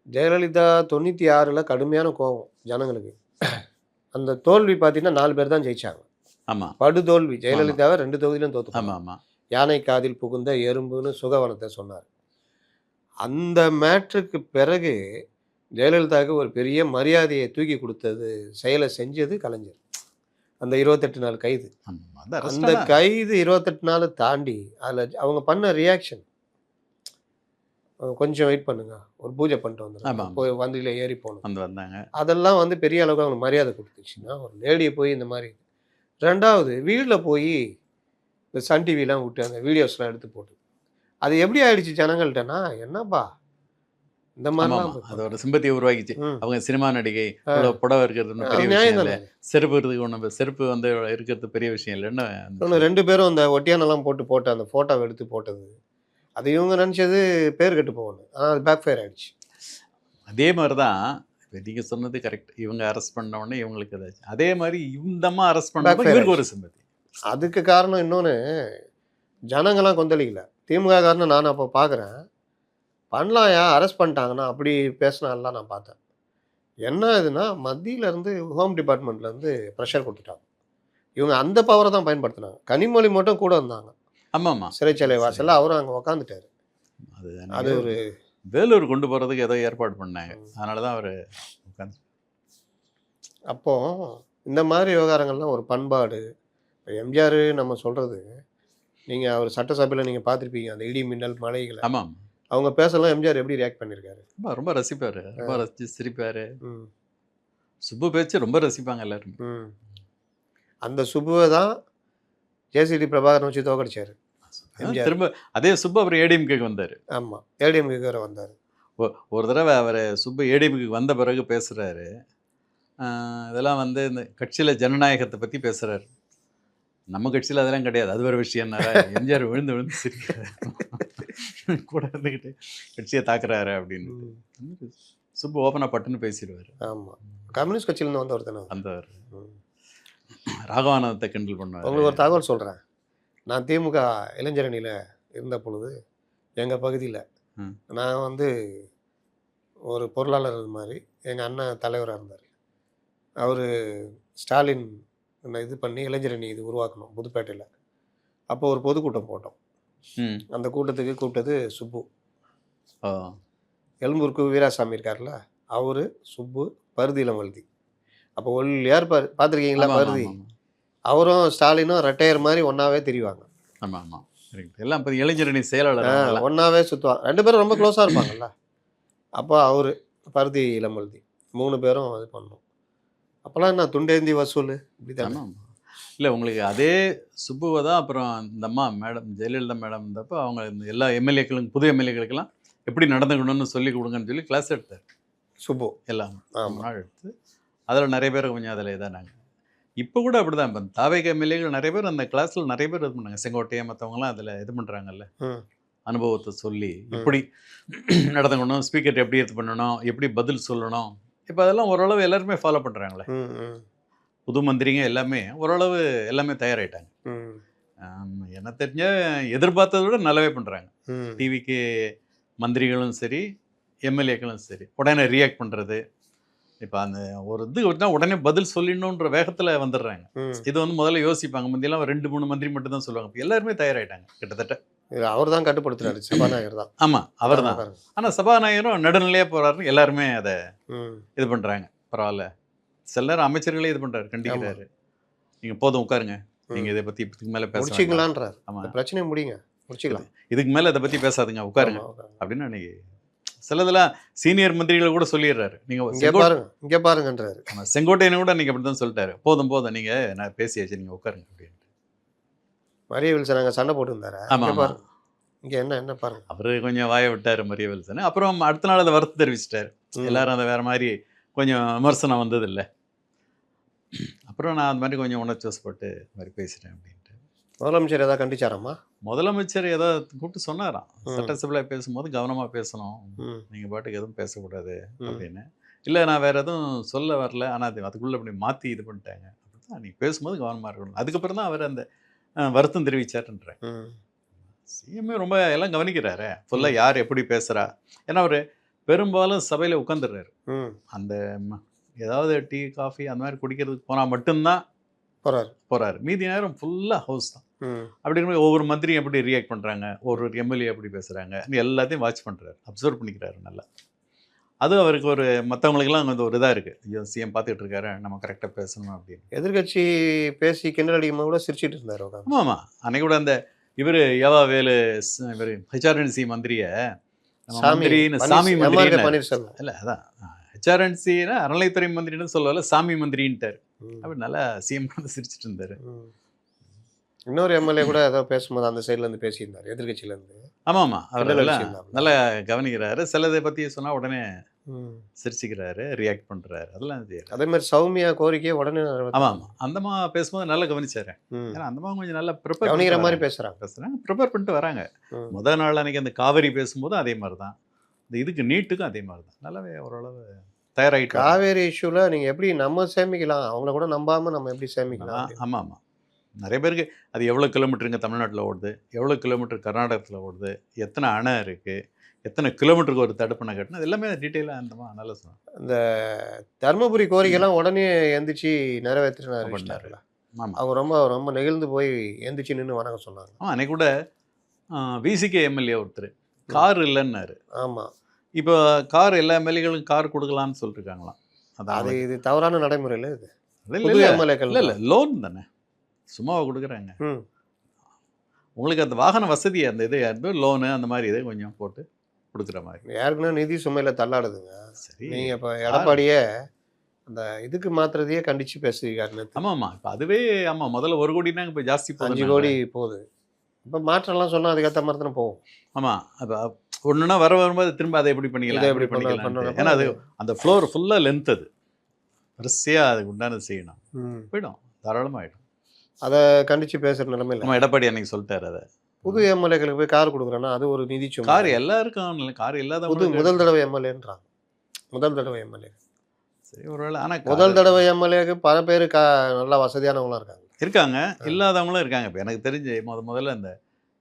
ஜெயலலிதா 96ல் கடுமையான கோபம் ஜனங்களுக்கு. அந்த தோல்வி பார்த்தீங்கன்னா 4 பேர் தான் ஜெயிச்சாங்க. ஆமா படுதோல்வி. ஜெயலலிதாவை 2 தொகுதியிலும் தோத்து ஆமா ஆமா. யானை காதில் புகுந்த எறும்புன்னு சுகவனத்தை சொன்னார். அந்த மேட்ருக்கு பிறகு ஜெயலலிதாவுக்கு ஒரு பெரிய மரியாதையை தூக்கி கொடுத்தது, செயலை செஞ்சது கலைஞர். அந்த 28 நாள் கைது, ஆமா. அந்த arrest அந்த ஆனா- கைது 28 நாள் தாண்டி அதில் அவங்க பண்ண ரியாக்ஷன், கொஞ்சம் வெயிட் பண்ணுங்க, ஒரு பூஜை பண்ணிட்டு ஆமா, வந்துடுங்க, ஆமா. போய் வண்டியில் ஏறி போகணும், வந்து வந்தாங்க. அதெல்லாம் வந்து பெரிய அளவுக்கு அவங்களுக்கு மரியாதை கொடுத்துச்சுன்னா ஒரு லேடியை போய் இந்த மாதிரி. ரெண்டாவது வீட்டில் போய் இந்த சன் டிவிலாம் விட்டு அந்த வீடியோஸ்லாம் எடுத்து போட்டு அது எப்படி ஆயிடுச்சு ஜனங்கள்ட்டனா, என்னப்பா இந்த ஆமா மாதிரிலாம் ஆமா. அது ஒரு சிம்பத்தியை உருவாக்கிச்சு. ம். அவங்க சினிமா நடிகை, இவ்வளவு புடவை இருக்கிறது ஒண்ணும் பெரிய அது விஷயம் நியாயம் இல்லை. தானே. செருப்பு இருக்கிறது ஒன்றும் செருப்பு வந்து இருக்கிறது பெரிய விஷயம் இல்லைன்னு இன்னொன்று 2 பேரும் அந்த ஒட்டியானெல்லாம் போட்டு அந்த ஃபோட்டோவை எடுத்து போட்டது, அது இவங்க நினச்சது பேர் கெட்டு போகணும், ஆனால் அது பேக் ஃபயர் ஆயிடுச்சு. அதே மாதிரி தான் இப்போ நீங்கள் சொன்னது கரெக்ட். இவங்க அரெஸ்ட் பண்ண உடனே இவங்களுக்கு ஏதாச்சும் அதே மாதிரி இந்த அம்மா அரெஸ்ட் பண்ணப்போ Backfire இவருக்கு ஒரு சிம்பத்தி. அதுக்கு காரணம் இன்னொன்று, ஜனங்கள்லாம் கொந்தளிக்கல. திமுக காரணம் நான் அப்போ பார்க்குறேன், பண்ணலாம்யா அரெஸ்ட் பண்ணிட்டாங்கன்னா அப்படி பேசினாலாம் நான் பார்த்தேன். என்ன இதுன்னா மத்தியிலேருந்து ஹோம் டிபார்ட்மெண்ட்லேருந்து ப்ரெஷர் கொடுத்துட்டாங்க. இவங்க அந்த பவரை தான் பயன்படுத்தினாங்க. கனிமொழி மட்டும் கூட வந்தாங்க ஆமா ஆமா. சிறைச்சாலை வாசலில், அவரும் அங்கே உக்காந்துட்டாரு. அது அது நீங்க ஒரு வேலூர் கொண்டு போகிறதுக்கு ஏதோ ஏற்பாடு பண்ணாங்க. அதனால தான் அவர் உட்காந்து. அப்போ இந்த மாதிரி விவகாரங்கள்லாம் ஒரு பண்பாடு. இப்போ எம்ஜிஆர் நம்ம சொல்கிறது, நீங்கள் அவர் சட்டசபையில் நீங்கள் பார்த்துருப்பீங்க அந்த இடி மின்னல் மலைகளை, ஆமாம். அவங்க பேசலாம் எம்ஜிஆர் எப்படி ரியாக்ட் பண்ணியிருக்காரு. ரொம்ப ரொம்ப ரசிப்பார். ரொம்ப ரசிச்சு சிரிப்பார். ம் சுப்பு பேச்சு ரொம்ப ரசிப்பாங்க எல்லாரும். ம் அந்த சுப்புவை தான் ஜேசிடி பிரபாகரன் வச்சு தோக்கடிச்சார் எம்ஜிஆர். திரும்ப அதே சுப்பு அவர் ஏடிஎம்கேக்கு வந்தார். ஆமாம், ஏடிஎம்கேக்கு வேறு வந்தார். ஒரு தடவை அவர் சுப்பு ஏடிஎம்கேக்கு வந்த பிறகு பேசுகிறாரு. இதெல்லாம் வந்து இந்த கட்சியில் ஜனநாயகத்தை பற்றி பேசுகிறாரு. நம்ம கட்சியில் அதெல்லாம் கிடையாது, அது ஒரு விஷயம். எம்ஜிஆர் விழுந்து விழுந்து சிரிக்கிறார். கூட இருந்துக்கிட்டு கட்சியை தாக்குறாரு அப்படின்னு சுப்பு ஓப்பனாக பட்டுன்னு பேசிடுவார். ஆமாம், கம்யூனிஸ்ட் கட்சியிலேருந்து வந்தவர் தானே. வந்தவர் ராகவானந்தத்தை கிண்டல் பண்ணுவார். உங்களுக்கு ஒரு தகவல் சொல்கிறேன். நான் திமுக இளைஞரணியில் இருந்த பொழுது எங்கள் பகுதியில் நான் வந்து ஒரு பொருளாளர் மாதிரி, எங்கள் அண்ணன் தலைவராக இருந்தார். அவர் ஸ்டாலின் இது பண்ணி இளைஞரணி இது உருவாக்கணும் புதுப்பேட்டையில். அப்போ ஒரு பொதுக்கூட்டம் போட்டோம். அந்த கூட்டத்துக்கு கூப்பிட்டது சுப்பு. எலும்பூருக்கு வீராசாமி இருக்கார்ல, அவர், சுப்பு, பருதி இளமல்தி. அப்போ யார் பார்த்துருக்கீங்களா பருதி? அவரும் ஸ்டாலினும் ரெட்டையர் மாதிரி ஒன்றாவே தெரிவாங்க. ஆமாம் ஆமாம், எல்லாம் இப்போ இளைஞரணி செயலாளர் ஒன்றாவே சுற்றுவாங்க. 2 பேரும் ரொம்ப க்ளோஸாக இருப்பாங்கல்ல. அப்போ அவர், பருதி இளமல்தி 3 பேரும் இது பண்ணோம். அப்போல்லாம் என்ன துண்டேந்தி வசூல் இப்படி தானே. இல்லை உங்களுக்கு அதே சுப்புவை தான் அப்புறம் இந்த அம்மா மேடம் ஜெயலலிதா மேடம் இருந்தப்போ அவங்க இந்த எல்லா எம்எல்ஏக்களுக்கும் புது எம்எல்ஏக்களுக்கெல்லாம் எப்படி நடந்துக்கணும்னு சொல்லி கொடுங்கன்னு சொல்லி கிளாஸ் எடுத்தார். சுப்பு. எல்லாம் ஆமா. நாள் எடுத்து அதில் நிறைய பேர் கொஞ்சம் அதில் இதானாங்க. இப்போ கூட அப்படிதான். இப்போ தாவேக எம்எல்ஏகள் நிறைய பேர் அந்த கிளாஸில் நிறைய பேர் இது பண்ணாங்க. செங்கோட்டையன் மற்றவங்களாம் அதில் இது பண்ணுறாங்கல்ல, ம். அனுபவத்தை சொல்லி எப்படி நடந்துக்கணும், ஸ்பீக்கர் எப்படி இது பண்ணணும், எப்படி பதில் சொல்லணும். இப்போ அதெல்லாம் ஓரளவு எல்லாருமே ஃபாலோ பண்ணுறாங்களே. ம். ம். புது மந்திரிங்க எல்லாமே ஓரளவு எல்லாமே தயாராகிட்டாங்க. ம். எனக்கு தெரிஞ்ச எதிர்பார்த்ததை விட நல்லாவே பண்ணுறாங்க. ம். டிவிக்கு மந்திரிகளும் சரி, எம்எல்ஏக்களும் சரி, உடனே ரியாக்ட் பண்ணுறது. இப்போ அந்த ஒரு இது உடனே பதில் சொல்லிடணுன்ற வேகத்தில் வந்துடுறாங்க. ம். இது வந்து முதல்ல யோசிப்பாங்க. முந்தியெல்லாம் 2-3 மந்திரி மட்டும் தான் சொல்லுவாங்க. இப்போ எல்லாருமே தயாராகிட்டாங்க கிட்டத்தட்ட. இது அவர் தான் கட்டுப்படுத்துறாரு, சபாநாயகர் தான். ஆமாம், அவர் தான். பாருங்க. ஆனால் சபாநாயகரும் நடுநிலையாக போகிறாரு. எல்லாருமே அதை ம். இது பண்ணுறாங்க. பரவாயில்ல. சில நேரம் அமைச்சர்களே இது பண்ணுறாரு, கண்டிக்கிறாரு. நீங்கள் போதும் உட்காருங்க, நீங்கள் இதை பற்றி இதுக்கு மேலே பேச வேண்டாம். முடிச்சிக்கலான்றார். ஆமாம், இந்த பிரச்சனையை முடிங்க, முடிச்சிக்கலாம். இதுக்கு மேலே இதை பற்றி பேசாதுங்க, உட்காருங்க ஆமா, உட்காருங்க. அப்படின்னு அன்னைக்கு சிலதெல்லாம் சீனியர் மந்திரிகள் கூட சொல்லிடுறாரு. இங்க நீங்கள் பாருங்க, இங்க பாருங்கன்றாரு. செங்கோட்டையனை கூட அன்னைக்கு அப்படி தான் சொல்லிட்டாரு. போதும் போதும், நீங்கள் நான் பேசியாச்சு, நீங்கள் உட்காருங்க அப்படின்னு. மரிய வில்சன் அங்க சண்டை போட்டு இருந்தாரு. ஆமாம், இங்க ஆமாம். பாருங்க, இங்க என்ன பாருங்க. அவர் கொஞ்சம் வாய விட்டார் மரிய வில்சன். அப்புறம் அடுத்த நாள் அதை வருத்தம் தெரிவிச்சிட்டாரு. ம். எல்லாரும் அதை வேறு மாதிரி கொஞ்சம் விமர்சனம் வந்ததில்லை. அப்புறம் நான் அந்த மாதிரி கொஞ்சம் உணர்ச்சி வசப்பட்டு இந்த மாதிரி பேசிட்டேன் அப்படின்ட்டு. முதலமைச்சர் ஏதாவது கண்டிச்சாராமா? முதலமைச்சர் ஏதோ கூப்பிட்டு சொன்னாராம், ம். சட்டசபையில் பேசும்போது கவனமாக பேசணும், ம். நீங்கள் பாட்டுக்கு எதுவும் பேசக்கூடாது ம். அப்படின்னு. இல்லை நான் வேறு எதுவும் சொல்ல வரல, ஆனால் அதுக்குள்ளே அப்படி மாற்றி இது பண்ணிட்டாங்க. அப்படி தான் நீங்கள் பேசும்போது கவனமாக இருக்கணும். அதுக்கப்புறம் தான் அவர் அந்த வருத்தம் தெரிவிச்சாருன்றேன். ம். சிஎம்ஏ ரொம்ப எல்லாம் கவனிக்கிறாரு. ஃபுல்லாக யார் எப்படி பேசுகிறா. ஏன்னா அவர் பெரும்பாலும் சபையில் உட்காந்துடுறாரு. ம். அந்த ஏதாவது டீ காஃபி அந்த மாதிரி குடிக்கிறதுக்கு போனால் மட்டும்தான் போகிறாரு. மீதி நேரம் ஃபுல்லாக ஹவுஸ் தான். ம். அப்படி இருக்கும்போது ஒவ்வொரு மந்திரியும் எப்படி ரியாக்ட் பண்ணுறாங்க, ஒரு எம்எல்ஏ எப்படி பேசுகிறாங்க, எல்லாத்தையும் வாட்ச் பண்ணுறாரு, அப்சர்வ் பண்ணிக்கிறாரு நல்லா. அது அவருக்கு ஒரு மற்றவங்களுக்கெல்லாம் வந்து ஒரு இதாக இருக்குது. ஐயோ சிஎம் பார்த்துக்கிட்டு இருக்காரு, நம்ம கரெக்டாக பேசணும் அப்படின்னு. எதிர்க்கட்சி பேசி கிண்டல் அடிக்கும்போது கூட சிரிச்சிட்டு இருந்தாரு உட்கார்ந்து. ஆமாம் ஆமாம். அன்னைக்கு கூட அந்த இவர் யவா வேலு இவர் ஹெச்ஆர்என்சி மந்திரியை நம்ம மந்திரின்னு சாமி எம்ஆர்கே மந்திரி பன்னீர்செல்வம். இல்லை, அதான் ஹெச்ஆர்என்சினா அறநிலைத்துறை மந்திரின்னு சொல்லல, சாமி மந்திரின்ட்டார். ம். அப்படி நல்லா சிஎம் வந்து சிரிச்சிட்டு இருந்தார். ம். இன்னொரு எம்எல்ஏ கூட ஏதோ பேசும்போது அந்த சைடுல இருந்து பேசியிருந்தாரு, எதிர்கட்சியில இருந்து ஆமாம் ஆமாம். அவர் கிண்டல் எல்லாம் அடிச்சிருந்தாப்புல. நல்லா கவனிக்கிறாரு. சிலதை பற்றி சொன்னால் உடனே ம். சிரிச்சுக்கிறாரு, ரியாக்ட் பண்ணுறாரு, அதெல்லாம் செய்யறாரு. அதே மாதிரி சௌமியா கோரிக்கையை உடனே ஆமாம் ஆமாம். அந்தம்மா பேசும்போது நல்லா கவனிச்சாரு. ம். ஏன்னா அந்தம்மா கொஞ்சம் நல்லா ப்ரிப்பேர் கவனிக்கிற மாதிரி பேசுறாங்க. பேசுகிறாங்க, ப்ரிப்பேர் பண்ணிட்டு வராங்க. ம். முதல் நாள் அன்னைக்கு அந்த காவிரி பேசும்போதும் அதே மாதிரி தான், இந்த இதுக்கு நீட்டுக்கும் அதே மாதிரி தான், நல்லாவே ஓரளவு தயாராகிட்டு. காவேரி இஷ்யூல நீங்க எப்படி நம்ம சேமிக்கலாம், அவங்கள கூட நம்பாம நம்ம எப்படி சேமிக்கலாம் அப்படின்னு. ஆமாம் ஆமாம். நிறைய பேருக்கு அது எவ்வளோ கிலோமீட்டருங்க தமிழ்நாட்டில் ஓடுது, எவ்வளோ கிலோமீட்டர் கர்நாடகத்தில் ஓடுது, எத்தனை அணை இருக்குது, எத்தனை கிலோமீட்டருக்கு ஒரு தடுப்பணை கட்டணும், அது எல்லாமே டீட்டெயிலாக அந்தமா நல்லா சொன்னாங்க. இந்த தர்மபுரி கோரிக்கைலாம் உடனே எந்திரிச்சு நிறைவேற்றினாரு. பண்ணாரு. ஆமாம் அவங்க ரொம்ப ரொம்ப நெகிழ்ந்து போய் எந்திரிச்சு நின்று வணக்கம் சொன்னாங்க. ஆமாம். அன்னைக்கு கூட விசிகே எம்எல்ஏ ஒருத்தர் கார் இல்லைன்னாரு. ஆமா, இப்போ கார் எல்லா எம்எல்ஏகளுக்கும் கார் கொடுக்கலான்னு சொல்லிருக்காங்களாம். அது இது தவறான நடைமுறையில் இது. இல்லை புது இல்லை எம்எல்ஏக்கள் இல்லை இல்லை, லோன் தானே, சும்மாவை கொடுக்குறாங்க. ம். உங்களுக்கு அந்த வாகன வசதி அந்த இது லோனு அந்த மாதிரி இதை கொஞ்சம் போட்டு கொடுக்குற மாதிரி. ஏற்கனவே நிதி சுமையில தள்ளாடுதுங்க. சரி. நீங்க இப்ப எடப்பாடியே அந்த இதுக்கு மாத்துறதையே கண்டிச்சு பேசுறீங்க. ஆமாம் ஆமாம். இப்போ அதுவே ஆமாம், முதல்ல 1 கோடினா இப்போ ஜாஸ்தி 5 கோடி போகுது. இப்ப மாற்றம்லாம் சொன்னா அதுக்கேற்ற மாதிரி தானே போகும். ஆமாம். அப்போ ஒன்றுனா வரும்போது திரும்ப அதை எப்படி பண்ணிக்கலாம், இதை எப்படி எப்படி பண்ணிக்கலாம். பண்ணலாம். ஏன்னா அது அந்த ஃப்ளோர் ஃபுல்லாக லென்த், அது வரிசையாக அதுக்கு உண்டானது செய்யணும். ம். போயிடும், தாராளமாகிடும். அதை கண்டிச்சு பேசுற நிலைமையில நம்ம எடப்பாடி அன்னைக்கு சொல்லிட்டாரு அதை. புது எம்எல்ஏக்களுக்கு போய் கார் கொடுக்குறேன்னா அது ஒரு நிதி சுமை. கார் எல்லாருக்கும் இல்லை, கார் புது இல்லாதவங்களுக்கு. முதல் தடவை எம்எல்ஏன்றாங்க. முதல் தடவை எம்எல்ஏ சரி, ஒருவேளை. ஆனால் முதல் தடவை எம்எல்ஏக்கு பல பேர் நல்லா வசதியானவங்களாம் இருக்காங்க. இருக்காங்க, இல்லாதவங்களும் இருக்காங்க. இப்போ எனக்கு தெரிஞ்சு முதல்ல இந்த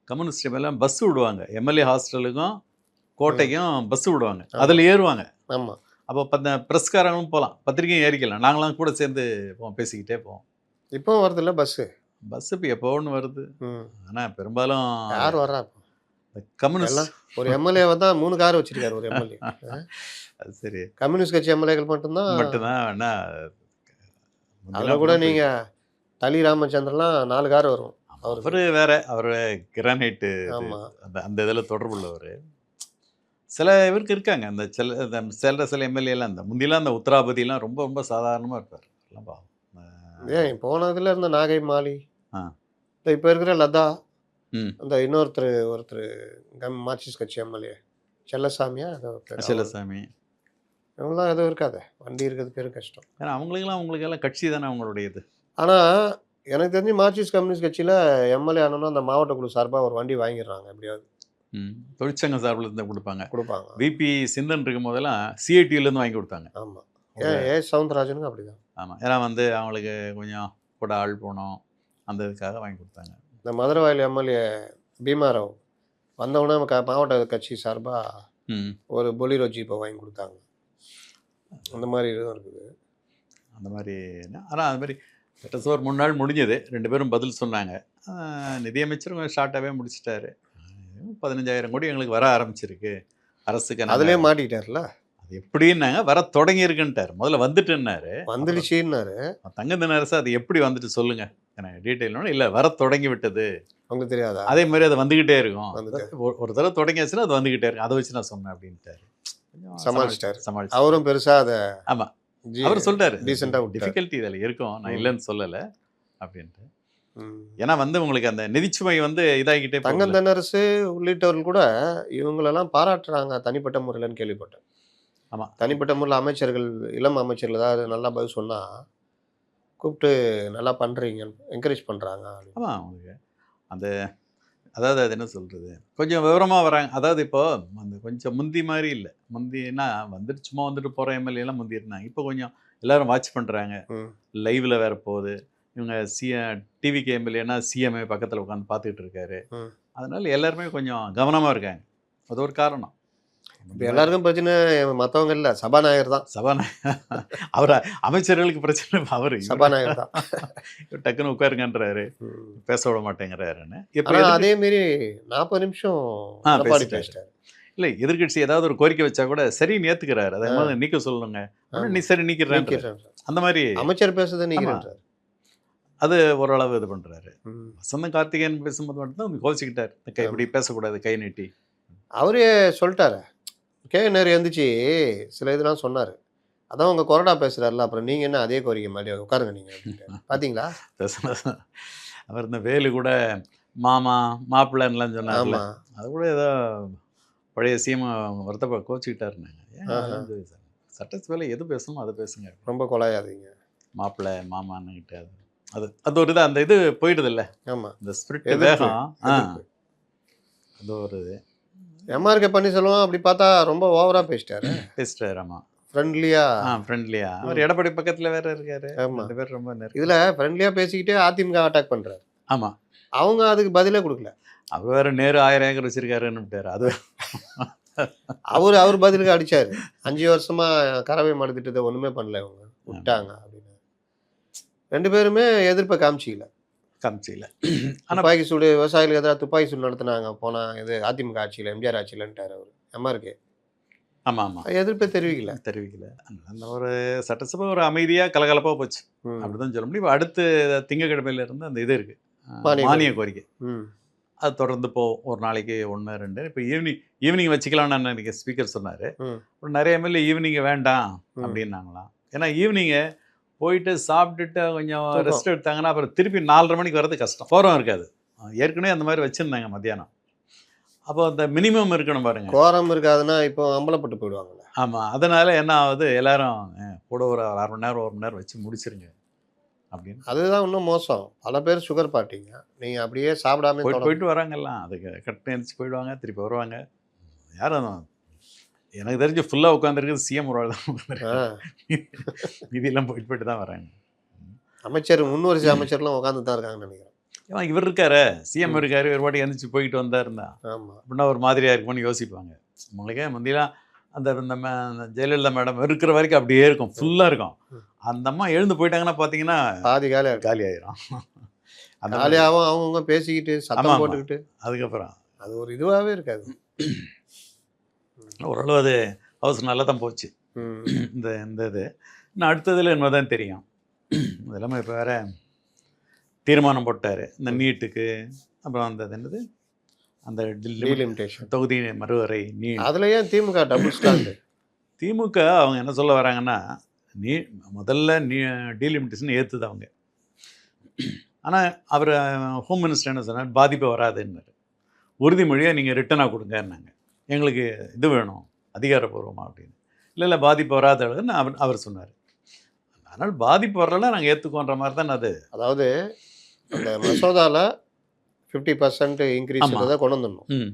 கம்யூனிஸ்ட் எல்லாம் பஸ் விடுவாங்க, எம்எல்ஏ ஹாஸ்டலுக்கும் கோட்டைக்கும் பஸ் விடுவாங்க, அதில் ஏறுவாங்க. ஆமா, அப்போ ப்ரெஸ்காரங்களும் போகலாம், பத்திரிக்கையும் ஏறிக்கலாம், நாங்களாம் கூட சேர்ந்து போவோம், பேசிக்கிட்டே போவோம். இப்போ வருது இல்லை பஸ்ஸு. பஸ் இப்போ எப்போ ஒன்று வருது. ம். ஆனால் பெரும்பாலும் யார் வர்றா இப்போ? கம்யூனிஸ்ட். எல்லாம் ஒரு எம்எல்ஏ தான் 3 கார் வச்சிருக்காரு ஒரு எம்எல்ஏ. அது சரி கம்யூனிஸ்ட் கட்சி எம்எல்ஏக்கள் மட்டும்தான். வேணா அதில் கூட நீங்க தலி ராமச்சந்திரன்லாம் 4 கார் வரும். அவர் வேற, அவர் கிரானைட்டு ஆமா, அந்த இதில் தொடர்பு உள்ளவர். சில இவருக்கு இருக்காங்க அந்த சில எம்எல்ஏலாம், அந்த முந்திலாம் அந்த உத்தராபதியெலாம் ரொம்ப ரொம்ப சாதாரணமாக இருப்பார். எல்லாம் பாவம். ஏன் போனதுல இருந்த நாகை மாலி, ஆ. இப்போ இருக்கிற லதா, ம். அந்த ஒருத்தர் மார்க்சிஸ்ட் கட்சி எம்எல்ஏ செல்லசாமியா ஏதோ பேரு. செல்லசாமி. இவங்களாம் எதுவும் இருக்காது, வண்டி இருக்கிறது பெரும் கஷ்டம். ஏன்னா அவங்களுக்கெல்லாம் கட்சி தானே அவங்களுடைய இது. ஆனால் எனக்கு தெரிஞ்சு மார்க்சிஸ்ட் கம்யூனிஸ்ட் கட்சியில் எம்எல்ஏ ஆனோன்னா அந்த மாவட்ட குழு சார்பாக ஒரு வண்டி வாங்கிடுறாங்க எப்படியாவது. தொழிற்சங்க சார்பில் இருந்து கொடுப்பாங்க. கொடுப்பாங்க. விபி சிந்தன் இருக்கும் போதெல்லாம் சிஐடியிலேருந்து வாங்கி கொடுத்தாங்க. ஆமாம். சவுந்தரராஜனுக்கு அப்படிதான். ஆமாம், ஏன்னா வந்து அவங்களுக்கு கொஞ்சம் கூட ஆள் போனோம், அந்த இதுக்காக வாங்கி கொடுத்தாங்க. இந்த மதுரவாயில் எம்எல்ஏ பீமாராவ் வந்தவுடனே மாவட்ட கட்சி சார்பாக ஒரு பொலிரோ ஜீப்பை வாங்கி கொடுத்தாங்க. அந்த மாதிரி இதுவும் இருக்குது. அந்த மாதிரி ஆனால் அது மாதிரி கிட்டத்தட்ட ஒரு 3 நாள் முடிஞ்சது. 2 பேரும் பதில் சொன்னாங்க. நிதியமைச்சரும் ஷார்ட்டாகவே முடிச்சிட்டாரு. 15,000 கோடி எங்களுக்கு வர ஆரம்பிச்சிருக்கு அரசுக்கு. அதுலேயே மாட்டிக்கிட்டார்ல. அது எப்படின்னாங்க, வர தொடங்கியிருக்குன்ட்டார். முதல்ல வந்துட்டுன்னாரு, வந்துடுச்சுன்னாரு. தங்கத்தின் அரசு அது எப்படி வந்துட்டு சொல்லுங்க எனக்கு டீட்டெயில்னு. இல்லை, வர தொடங்கி விட்டது. உங்களுக்கு தெரியாதா? அதே மாதிரி அது வந்துக்கிட்டே இருக்கும். ஒரு தடவை தொடங்கியாச்சுன்னா அது வந்துக்கிட்டே இருக்கும். அதை வச்சு நான் சொன்னேன் அப்படின்ட்டாரு. சமாளிச்சிட்டாரு. அவரும் பெருசாக அதை ஆமாம் அவர் சொல்லிட்டாரு, டீசெண்டாக டிஃபிகல்ட்டி இதில் இருக்கும், நான் இல்லைன்னு சொல்லலை அப்படின்ட்டு. ஏன்னா வந்து உங்களுக்கு அந்த நிதிச்சுமை வந்து இதாகிக்கிட்டே தங்கம் தென்னரசு உள்ளிட்டவர்கள் கூட இவங்களெல்லாம் பாராட்டுறாங்க தனிப்பட்ட முறையிலன்னு கேள்விப்பட்டேன். ஆமாம், தனிப்பட்ட முறையில் அமைச்சர்கள், இளம் அமைச்சர்கள் ஏதாவது நல்லா பதில் சொன்னால் கூப்பிட்டு நல்லா பண்ணுறீங்க, என்கரேஜ் பண்ணுறாங்க. ஆமாம், அவங்களுக்கு அந்த அதாவது அது என்ன சொல்கிறது, கொஞ்சம் விவரமாக வராங்க. அதாவது இப்போ அந்த கொஞ்சம் முந்தி மாதிரி இல்லை. முந்தினா வந்துட்டு சும்மா வந்துட்டு போகிற எம்எல்ஏலாம் முந்தி இருந்தாங்க. இப்போ கொஞ்சம் எல்லாரும் வாட்ச் பண்ணுறாங்க, லைவில் வேறு போகுது. இவங்க டிவிக்கு எம்எல்ஏனா சிஎம்ஏ பக்கத்தில் உட்காந்து பார்த்துக்கிட்டு இருக்காரு. அதனால எல்லாருமே கொஞ்சம் கவனமாக இருக்காங்க. அது ஒரு காரணம். இப்போ எல்லாருக்கும் பிரச்சனை மற்றவங்க இல்லை, சபாநாயகர் தான். சபாநாயகர் அவர் அமைச்சர்களுக்கு பிரச்சனை, அவர் சபாநாயகர் தான். டக்குன்னு உட்காருங்கன்றாரு, பேச விட மாட்டேங்கிறாருன்னு. அதே மாரி 40 நிமிஷம் பேசிட்டாரு. இல்லை, எதிர்கட்சி ஏதாவது ஒரு கோரிக்கை வச்சா கூட சரின்னு ஏற்றுக்கிறாரு. அதே மாதிரி நீக்க சொல்லுங்க, நீ சரி நீக்கிறேன், அந்த மாதிரி அமைச்சர் பேசுறதை நீக்கிறாரு. அது ஓரளவு இது பண்ணுறாரு. வசந்தன் கார்த்திகேயன் பேசும்போது மட்டும்தான் கோச்சிக்கிட்டார், இப்படி பேசக்கூடாது, கை நீட்டி. அவரே சொல்லிட்டாரு. நேரு எழுந்துச்சு சில இதெல்லாம் சொன்னார். அதான் உங்கள் கொறடா பேசுகிறாருல, அப்புறம் நீங்கள் என்ன அதே கோரிக்கை மாதிரி உட்காருங்க நீங்கள் பார்த்தீங்களா? அவர் இந்த வேலு கூட மாமா மாப்பிள்ளைன்னெலாம் சொன்னார்ல, அது கூட ஏதோ பழைய சிஎம் வருத்தப்ப கோச்சிக்கிட்டாருன்னாங்க. ஏன் சட்டசபையில் எது பேசணும் அதை பேசுங்க, ரொம்ப கொலையாதீங்க, மாப்பிள்ளை மாமான்னுக்கிட்ட. அது அது ஒரு இது, அந்த இது போயிடுது இல்லை. ஆமாம், இந்த ஸ்பிரிட் வேகம். அது ஒரு இது. எம்ஆர்கே பன்னீர்செல்வம் அப்படி பார்த்தா ரொம்ப ஓவராக பேசிட்டாரு. ஆமாம், ஃப்ரெண்ட்லியா. அவர் எடப்பாடி பக்கத்தில் வேற இருக்காரு. ஆமாம், 2 பேர் ரொம்ப இதில் ஃப்ரெண்ட்லியாக பேசிக்கிட்டே அதிமுக அட்டாக் பண்ணுறாரு. ஆமாம், அவங்க அதுக்கு பதிலே கொடுக்கல. அவர் வேற நேரு 1000 ஏக்கர் வச்சிருக்காருன்னு அது அவர் பதிலுக்கு அடிச்சாரு. 5 வருஷமா கறவை மாடு திட்டத்தை ஒன்றுமே பண்ணல, இவங்க விட்டாங்க அப்படின்னு 2 பேருமே எதிர்ப்பை காமிச்சிக்கல. துப்பாக்கி சூடு, விவசாயிகளுக்கு எதிராக துப்பாக்கி சூடு நடத்தினாங்க போனா இது அதிமுக ஆட்சியில், எம்ஜிஆர் ஆட்சியிலன்ட்டார் அவர் எம்ஆர்கே. ஆமாம் ஆமாம், எதிர்ப்பை தெரிவிக்கல. அந்த ஒரு சட்டசபை ஒரு அமைதியாக கலகலப்பாக போச்சு, அப்படிதான் சொல்ல முடியும். அடுத்து திங்கக்கிழமையில இருந்து அந்த இது இருக்கு, மானிய கோரிக்கை. அது தொடர்ந்து ஒரு நாளைக்கு 1 2. இப்போ ஈவினிங் வச்சுக்கலாம்னு அன்னைக்கு ஸ்பீக்கர் சொன்னார். நிறைய எம்எல்ஏ ஈவினிங் வேண்டாம் அப்படின்னாங்களாம். ஏன்னா ஈவினிங்கு போயிட்டு சாப்பிட்டுட்டு கொஞ்சம் ரெஸ்ட் எடுத்தாங்கன்னா அப்புறம் திருப்பி 4:30 மணிக்கு வர்றது கஷ்டம், கோரம் இருக்காது. ஏற்கனவே அந்த மாதிரி வச்சுருந்தாங்க மத்தியானம். அப்போ அந்த மினிமம் இருக்கணும் பாருங்க, கோரம் இருக்காதுன்னா இப்போ அம்பலப்பட்டு போயிடுவாங்கல்ல. ஆமாம், அதனால் என்ன ஆகுது, எல்லாரும் கூட ஒரு 1/2 மணி நேரம் 1 மணி நேரம் வச்சு முடிச்சிருங்க அப்படின்னு. அதுதான் இன்னும் மோசம். பல பேர் சுகர் பார்ட்டிங்க, நீங்கள் அப்படியே சாப்பிடாம போயிட்டு வராங்கல்லாம், அதுக்கு கரெக்டாக எழுந்திரிச்சு போயிடுவாங்க, திருப்பி வருவாங்க. யாரும் எனக்கு தெரிஞ்சு ஃபுல்லாக உட்காந்துருக்குது சிஎம் ஒரு ஆள் தான். மீதியெல்லாம் போயிட்டு தான் வராங்க. அமைச்சர் முன்வரிசை அமைச்சர்லாம் உட்காந்து தான் இருக்காங்கன்னு நினைக்கிறேன். ஏன்னா இவர் இருக்காரு, சிஎம் இருக்காரு, ஒரு வாட்டி எழுந்திரிச்சு போயிட்டு வந்தாருந்தா அப்படின்னா ஒரு மாதிரியாக இருக்கும்னு யோசிப்பாங்க. உங்களுக்கே முந்திலாம் அந்த ஜெயலலிதா மேடம் இருக்கிற வரைக்கும் அப்படியே இருக்கும், ஃபுல்லாக இருக்கும். அந்த அம்மா எழுந்து போயிட்டாங்கன்னா பார்த்தீங்கன்னா பாதி காலி ஆயிரும். அந்த காலியாகவும் அவங்கவுங்க பேசிக்கிட்டு சத்தம் போட்டுக்கிட்டு அதுக்கப்புறம் அது ஒரு இதுவாகவே இருக்காது. ஓரளவு அது ஹவுஸ் நல்லா தான் போச்சு. இந்த இது இன்னும் அடுத்ததில் என்ன தான் தெரியும். இதெல்லாமே இப்போ வேறு தீர்மானம் போட்டார் இந்த நீட்டுக்கு. அப்புறம் அந்த என்னது அந்த டீலிமிட்டேஷன் தொகுதி மறுவரை அதில் ஏன் திமுக டபுள் ஸ்டாண்டு? திமுக அவங்க என்ன சொல்ல வராங்கன்னா, முதல்ல டீலிமிட்டேஷன் ஏற்றுது அவங்க. ஆனால் அவர் ஹோம் மினிஸ்டர் என்ன சொன்னார், பாதிப்பு வராதுன்னாரு. உறுதிமொழியாக நீங்கள் ரிட்டனாக கொடுங்கன்னாங்க. எங்களுக்கு இது வேணும் அதிகாரப்பூர்வமாக அப்படின்னு. இல்லை பாதிப்பு வராத அளவுன்னு அவர் சொன்னார். அதனால் பாதிப்பு வரலாம் நாங்கள் ஏற்றுக்கோன்ற மாதிரி தான் அது. அதாவது அந்த மசோதாவில் 50% இன்க்ரீஸ்ன்றதை கொண்டு வந்துடணும். ம்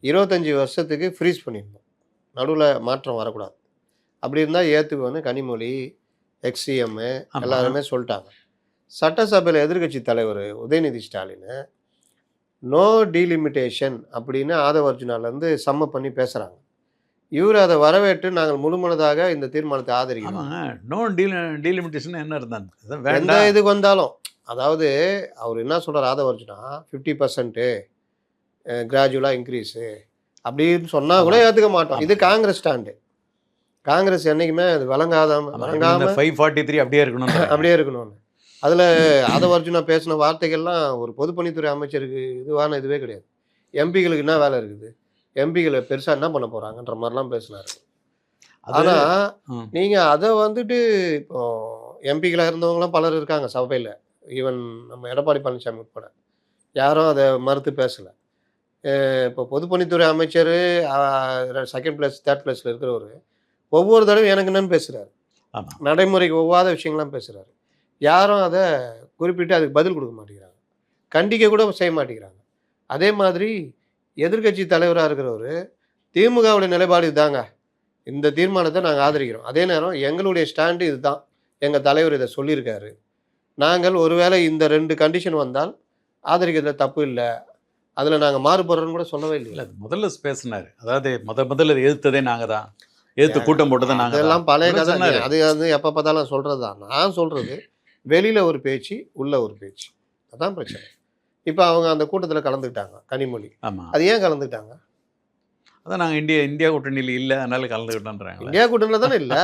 25 வருஷத்துக்கு ஃப்ரீஸ் பண்ணிடணும். நடுவில் மாற்றம் வரக்கூடாது. அப்படி இருந்தால் ஏற்றுக்குவேன்னு கனிமொழி, எக்ஸ்சிஎம் ஆமா. எல்லாருமே சொல்லிட்டாங்க. சட்டசபையில் எதிர்க்கட்சி தலைவர் உதயநிதி ஸ்டாலின் நோ டீலிமிட்டேஷன் அப்படின்னு ஆதவ அர்ஜுனாலேருந்து சம்ம பண்ணி பேசுகிறாங்க. இவர் அதை வரவேற்று நாங்கள் முழுமனதாக இந்த தீர்மானத்தை ஆதரிக்கிறோம். ஆமாங்க. நோ டீலிமிட்டேஷன் என்ன இருந்தாங்க, அதான் எந்த வேண்டாம். இதுக்கு வந்தாலும் அதாவது அவர் என்ன சொல்கிறார் ஆதவ அர்ஜுனா 50% கிராஜுவலாக இன்க்ரீஸு அப்படின்னு சொன்னால் கூட ஏற்றுக்க மாட்டோம். இது காங்கிரஸ் ஸ்டாண்டு. காங்கிரஸ் என்றைக்குமே அது வழங்காமல் 543 அப்படியே இருக்கணும். அப்படியே இருக்கணும்னு. அதில் ஆதவ அர்ஜுனா பேசின வார்த்தைகள்லாம் ஒரு பொதுப்பணித்துறை அமைச்சருக்கு இதுவே கிடையாது. எம்பிகளுக்கு என்ன வேலை இருக்குது, எம்பிகளை பெருசாக என்ன பண்ண போகிறாங்கன்ற மாதிரிலாம் பேசினார். ஆனால் நீங்கள் அதை வந்துட்டு இப்போ எம்பிகளாக இருந்தவங்களாம் பலர் இருக்காங்க சபையில். ஈவன் நம்ம எடப்பாடி பழனிசாமி உட்பட யாரும் அதை மறுத்து பேசலை. இப்போ பொதுப்பணித்துறை அமைச்சர் செகண்ட் பிளேஸ் தேர்ட் பிளேஸில் இருக்கிறவர் ஒவ்வொரு தடவையும் எனக்கு என்னன்னு பேசுகிறாரு. ஆமாம். நடைமுறைக்கு ஒவ்வாத விஷயங்கள்லாம் பேசுகிறாரு. யாரும் அதை குறிப்பிட்டு அதுக்கு பதில் கொடுக்க மாட்டேங்கிறாங்க, கண்டிக்க கூட செய்ய மாட்டேங்கிறாங்க. அதே மாதிரி எதிர்க்கட்சி தலைவராக இருக்கிறவர் திமுகவுடைய நிலைப்பாடு இதுதாங்க, இந்த தீர்மானத்தை நாங்கள் ஆதரிக்கிறோம், அதே நேரம் எங்களுடைய ஸ்டாண்டு இதுதான், எங்கள் தலைவர் இதை சொல்லியிருக்காரு, நாங்கள் ஒருவேளை இந்த 2 கண்டிஷன் வந்தால் ஆதரிக்கிறதுல தப்பு இல்லை, அதில் நாங்கள் மாறுபடுறோன்னு கூட சொல்லவே இல்லை. இல்லை முதல்ல பேசினார். அதாவது முதல்ல எதிர்த்ததே நாங்கள் தான், எதிர்த்து கூட்டம் போட்டதே நாங்கள். அதெல்லாம் பழைய கதை. அது வந்து எப்போ பார்த்தாலும் சொல்கிறது தான். நான் சொல்கிறது வெளியில் ஒரு பேச்சு, உள்ள ஒரு பேச்சு, அதான் பிரச்சனை. இப்போ அவங்க அந்த கூட்டத்தில் கலந்துக்கிட்டாங்க கனிமொழி. ஆமாம். அது ஏன் கலந்துக்கிட்டாங்க? அதான் நாங்கள் இந்தியா கூட்டணியில் இல்லை, அதனால கலந்துக்கிட்டோன்றாங்க. இந்தியா கூட்டணியில் தானே இல்லை,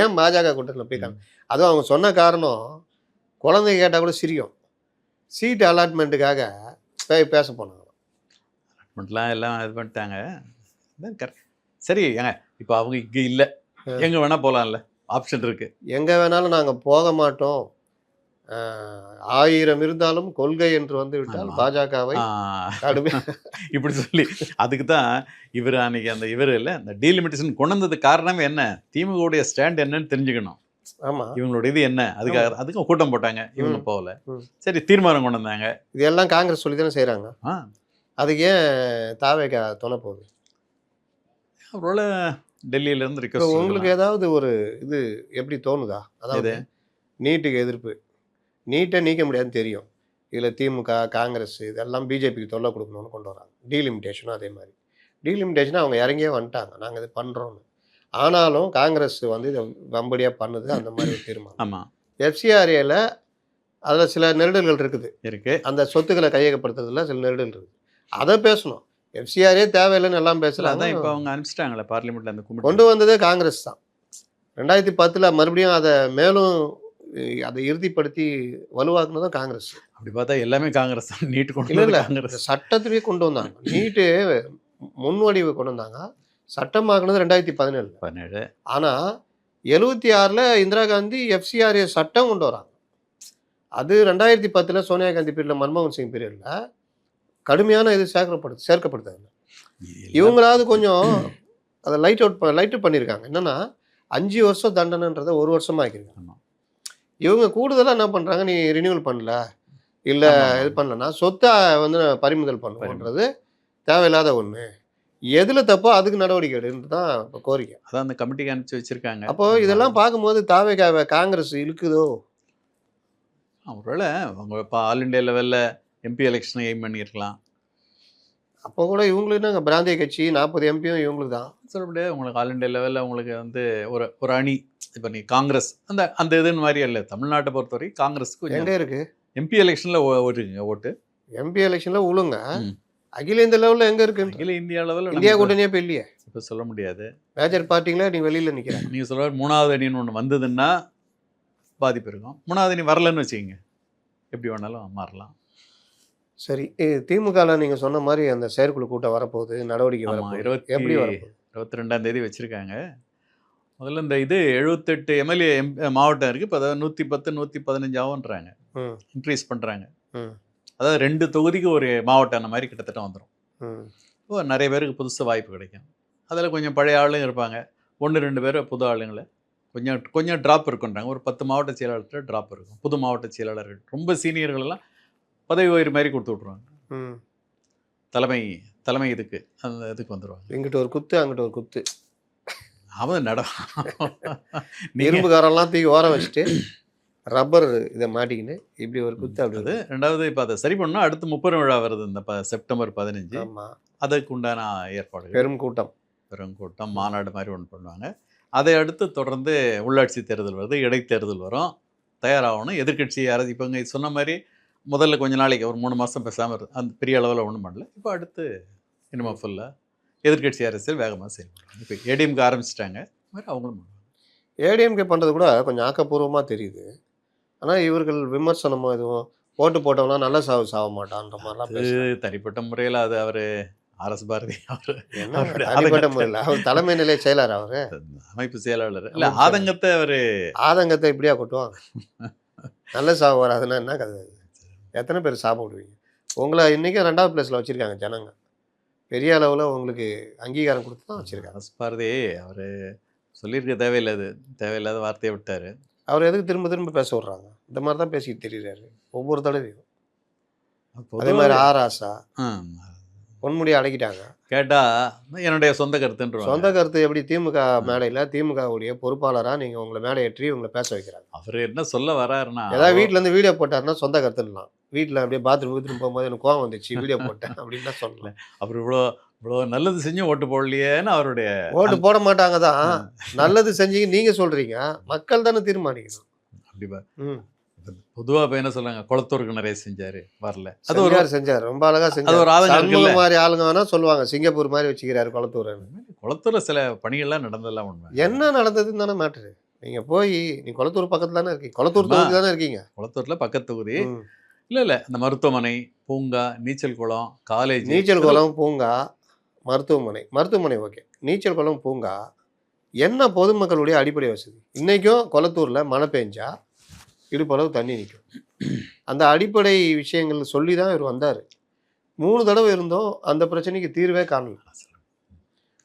ஏன் பாஜக கூட்டணியில் போய் அதுவும் அவங்க சொன்ன காரணம் குழந்தை கேட்டால் கூட சிரியும், சீட் அலாட்மெண்ட்டுக்காக பேச போனாங்க. அலாட்மெண்ட்லாம் எல்லாம் இது பண்ணிட்டாங்க. கரெக்ட். சரி ஏங்க, இப்போ அவங்க இங்கே இல்லை, எங்கே வேணால் போகலாம்ல, ஆப்ஷன் இருக்குது. எங்கே வேணாலும் நாங்கள் போக மாட்டோம், 1000 இருந்தாலும் கொள்கை என்று வந்து விட்டால் பாஜகவை இப்படி சொல்லி அதுக்கு தான் இவர் அன்னைக்கு அந்த இவர் இல்லை அந்த டீலிமிட்டேஷன் கொண்டு வந்தது காரணமே என்ன, திமுகவுடைய ஸ்டாண்ட் என்னன்னு தெரிஞ்சுக்கணும். ஆமாம், இவங்களோட இது என்ன, அதுக்கும் கூட்டம் போட்டாங்க, இவங்க போகல. சரி தீர்மானம் கொண்டு வந்தாங்க. இதெல்லாம் காங்கிரஸ் சொல்லி தானே செய்கிறாங்க. அதுக்கு ஏன் தாவேக துணை போகுது? அவரோட டெல்லியிலேருந்து ரிக்வெஸ்ட். உங்களுக்கு ஏதாவது ஒரு இது எப்படி தோணுதா? அதாவது நீட்டுக்கு எதிர்ப்பு, நீட்டை நீக்க முடியாதுன்னு தெரியும், இதில் திமுக காங்கிரஸ் இதெல்லாம் பிஜேபிக்கு தொல்லை கொடுக்கணும்னு கொண்டு வராங்க. டீலிமிட்டேஷனும் அதே மாதிரி. டீலிமிட்டேஷனாக அவங்க இறங்கியே வந்துட்டாங்க, நாங்கள் இது பண்ணுறோன்னு. ஆனாலும் காங்கிரஸ் வந்து இதை வம்படியாக பண்ணுது, அந்த மாதிரி ஒரு தீர்மானம். ஆமாம். எஃப்சிஆர்ஏல அதில் சில நெருடல்கள் இருக்குது. அந்த சொத்துக்களை கையகப்படுத்துறதுல சில நெருடல் இருக்குது, அதை பேசணும். எஃப்சிஆரே தேவையில்லைன்னு எல்லாம் பேசுகிறாங்க. இப்போ அவங்க அனுப்பிச்சிட்டாங்களே பார்லிமெண்ட்டில், அந்த கொண்டு வந்ததே காங்கிரஸ் தான். 2010 மறுபடியும் அதை மேலும் அதை இறுதிப்படுத்தி வலுவாக்குனதும் காங்கிரஸ். அப்படி பார்த்தா எல்லாமே காங்கிரஸ் தான். நீட்டு கொண்டு இல்லை, காங்கிரஸ் சட்டத்திலேயே கொண்டு வந்தாங்க. நீட்டு முன்வடிவு கொண்டு வந்தாங்க, சட்டமாக்குனது 2017. ஆனால் 76 இந்திரா காந்தி எஃப்சிஆர்ஏ சட்டம் கொண்டு வராங்க. அது 2010 சோனியா காந்தி பீரியடில், மன்மோகன் சிங் பீரியடில் கடுமையான இது சேர்க்கப்படுது. இவங்களாவது கொஞ்சம் அதை லைட் பண்ணியிருக்காங்க. என்னன்னா 5 வருஷம் தண்டனைன்றதை 1 வருஷமா ஆக்கியிருக்காங்க. இவங்க கூடுதலாக என்ன பண்ணுறாங்க, நீ ரினியூவல் பண்ணல, இல்லை இது பண்ணலன்னா சொத்தை வந்து பறிமுதல் பண்ணுவோன்றது தேவையில்லாத ஒன்று. எதில் தப்போ அதுக்கு நடவடிக்கை எடுன்னு தான் இப்போ கோரிக்கை. அதான் அந்த கமிட்டிக்கு அனுப்பிச்சு வச்சுருக்காங்க. அப்போது இதெல்லாம் பார்க்கும்போது தாவேகாவை காங்கிரஸ் இழுக்குதோ? ஒருவேளை அவங்க இப்போ ஆல் இண்டியா லெவலில் எம்பி எலெக்ஷனை எய்ம் பண்ணியிருக்கலாம். அப்போ கூட இவங்களுக்கு நாங்கள் பிராந்திய கட்சி 40 எம்பியும் இவங்களுக்கு தான் சொல்லப்படியே. உங்களுக்கு ஆல் இண்டியா லெவலில் உங்களுக்கு வந்து ஒரு அணி, இப்போ நீ காங்கிரஸ் அந்த இதுன்னு மாதிரி இல்லை. தமிழ்நாட்டை பொறுத்தவரை காங்கிரஸுக்கு எங்கே இருக்குது எம்பி எலெக்ஷனில் ஓட்டுங்க, ஓட்டு எம்பி எலெக்ஷனில் உழுங்க. அகில இந்திய லெவலில் எங்கே இருக்கு? அகில இந்தியா லெவலில் இந்தியா கூட்டணியே இப்போ இல்லையே, இப்போ சொல்ல முடியாது. மேஜர் பார்ட்டிங்களே நீ வெளியில் நிற்கிறேன். நீங்கள் சொல்கிற 3வது அணின்னு ஒன்று வந்ததுன்னா பாதிப்பு இருக்கும். 3வது அணி வரலன்னு வச்சுக்கிங்க, எப்படி வேணாலும் மாறலாம். சரி, திமுகவில் நீங்கள் சொன்ன மாதிரி அந்த செயற்குழு கூட்டம் வரப்போகுது, நடவடிக்கை வரப்போகுது. எப்படி வரப்போகுது? 22ஆம் தேதி வச்சுருக்காங்க. முதல்ல இந்த இது 78 எம்எல்ஏ மாவட்டம் இருக்குது. இப்போ அதாவது 110 115 ஆகுன்றாங்க, இன்க்ரீஸ் பண்ணுறாங்க. அதாவது 2 தொகுதிக்கு ஒரு மாவட்டம் அந்த மாதிரி கிட்டத்தட்ட வந்துடும். இப்போ நிறைய பேருக்கு புதுசு வாய்ப்பு கிடைக்கும். அதில் கொஞ்சம் பழைய ஆளும் இருப்பாங்க, 1 2 பேர் புது ஆளுங்களை கொஞ்சம் கொஞ்சம் ட்ராப் இருக்குன்றாங்க. ஒரு 10 மாவட்ட செயலாளர்கிட்ட ட்ராப் இருக்கும். புது மாவட்ட செயலாளர்கள் ரொம்ப சீனியர்கள் எல்லாம் பதவி உயர் மாதிரி கொடுத்து விட்ருவாங்க. ம். தலைமை தலைமை இதுக்கு அந்த இதுக்கு வந்துடுவாங்க. இங்கிட்ட ஒரு குத்து, அங்கிட்ட ஒரு குத்து. அவன் நீங்க இரும்புக்காரெல்லாம் தூக்கி ஓரம் வச்சுட்டு ரப்பர் இதை மாட்டிக்கின்னு இப்படி ஒரு குத்து அப்படி அது 2வது இப்போ அதை சரி பண்ணால் அடுத்து 30 விழா வருது இந்த செப்டம்பர் 15. ஆமாம். அதுக்கு உண்டான ஏற்பாடுகள் பெரும் கூட்டம். பெரும் கூட்டம் மாநாடு மாதிரி ஒன்று பண்ணுவாங்க. அதை அடுத்து தொடர்ந்து உள்ளாட்சி தேர்தல் வருது, இடைத்தேர்தல் வரும், தயாராகணும். எதிர்க்கட்சி யாராவது இப்போ இங்கே சொன்ன மாதிரி முதல்ல கொஞ்ச நாளைக்கு ஒரு 3 மாதம் பேசாமல் இருந்து அந்த பெரிய அளவில் ஒன்றும் பண்ணல. இப்போ அடுத்து இனிமே ஃபுல்லாக எதிர்க்கட்சி அரசியல் வேகமாக செயல்படுறாங்க. இப்போ ஏடிஎம்க்கு ஆரம்பிச்சிட்டாங்க, மாதிரி அவங்களும் பண்ணுவாங்க. ஏடிஎம்கே பண்ணுறது கூட கொஞ்சம் ஆக்கப்பூர்வமாக தெரியுது. ஆனால் இவர்கள் விமர்சனமோ எதுவும் ஓட்டு போட்டவனா நல்ல சாவு சாக மாட்டான்ற மாதிரிலாம் அது தனிப்பட்ட முறையில் அது அவர் ஆர்எஸ் பாரதி அவர் என்ன தனிப்பட்ட முறையில் அவர் தலைமை நிலை செயலர் அவர் அமைப்பு செயலாளர் இல்லை ஆதங்கத்தை அவர் ஆதங்கத்தை இப்படியா கொட்டுவாங்க. நல்ல சாவு வராதுன்னா என்ன கதை? எத்தனை பேர் சாப்பிடுவீங்க? உங்களை இன்றைக்கும் 2வது பிளேஸில் வச்சுருக்காங்க ஜனங்க. பெரிய அளவில் உங்களுக்கு அங்கீகாரம் கொடுத்து தான் வச்சுருக்காங்க. ஆர்எஸ் பாரதி அவர் சொல்லியிருக்க தேவையில்லாது தேவையில்லாத வார்த்தையை விட்டார். அவர் எதுக்கு திரும்ப திரும்ப பேச விட்றாங்க? இந்த மாதிரி தான் பேசிக்கிட்டு தெரியுறாரு ஒவ்வொரு தடவையும். அதே மாதிரி ஆராசா பொன்முடியை அடக்கிட்டாங்க. கேட்டால் என்னுடைய சொந்த கருத்துன்ற சொந்த கருத்து எப்படி திமுக மேடையில் திமுகவுடைய பொறுப்பாளராக நீங்கள் உங்களை மேடை ஏற்றி உங்களை பேச வைக்கிறாங்க. அவர் என்ன சொல்ல வராருன்னா ஏதாவது வீட்டிலேருந்து வீடியோ போட்டாருன்னா சொந்த கருத்துலாம். வீட்டில் அப்படியே பாத்ரூம் போகும்போது எனக்கு கோவம் வந்துச்சு வீடியோ போட்டேன் அப்படின்னு தான் சொல்லல. அவர் இவ்வளோ நல்லது செஞ்சும் ஓட்டு போடலையேன்னு அவருடைய ஓட்டு போட மாட்டாங்க தான். நல்லது செஞ்சீங்க நீங்கள் சொல்கிறீங்க, மக்கள் தானே தீர்மானிக்கணும். அப்படிப்பா ம். பொதுவாக இப்போ என்ன சொல்லுவாங்க, குளத்தூருக்கு நிறைய செஞ்சாரு வரல, அது ஒரு செஞ்சார் ரொம்ப அழகாக அது செஞ்சார். ஒரு ஆதங்கம் இருக்குல்ல. மாதிரி ஆளுங்க வேணா சொல்லுவாங்க சிங்கப்பூர் மாதிரி வச்சுக்கிறாரு குளத்தூர். குளத்தூர்ல சில பணிகள்லாம் நடந்ததெல்லாம் உண்மை. என்ன நடந்ததுன்னு தானே மேட்ரு. நீங்கள் போய் நீ குளத்தூர் பக்கத்தில் தானே இருக்கீங்க, குளத்தூர் தொகுதி தானே இருக்கீங்க. குளத்தூர்ல பக்கத்து தொகுதி இல்லை அந்த மருத்துவமனை, பூங்கா, நீச்சல் குளம், காலேஜ். நீச்சல் குளம், பூங்கா, மருத்துவமனை ஓகே. நீச்சல் குளம், பூங்கா என்ன பொதுமக்களுடைய அடிப்படை வசதி. இன்றைக்கும் குளத்தூரில் மழை பெஞ்சா இடுப்பளவு தண்ணி நிற்கும். அந்த அடிப்படை விஷயங்கள் சொல்லி தான் இவர் வந்தார். 3 தடவை இருந்தோம், அந்த பிரச்சனைக்கு தீர்வே காணல.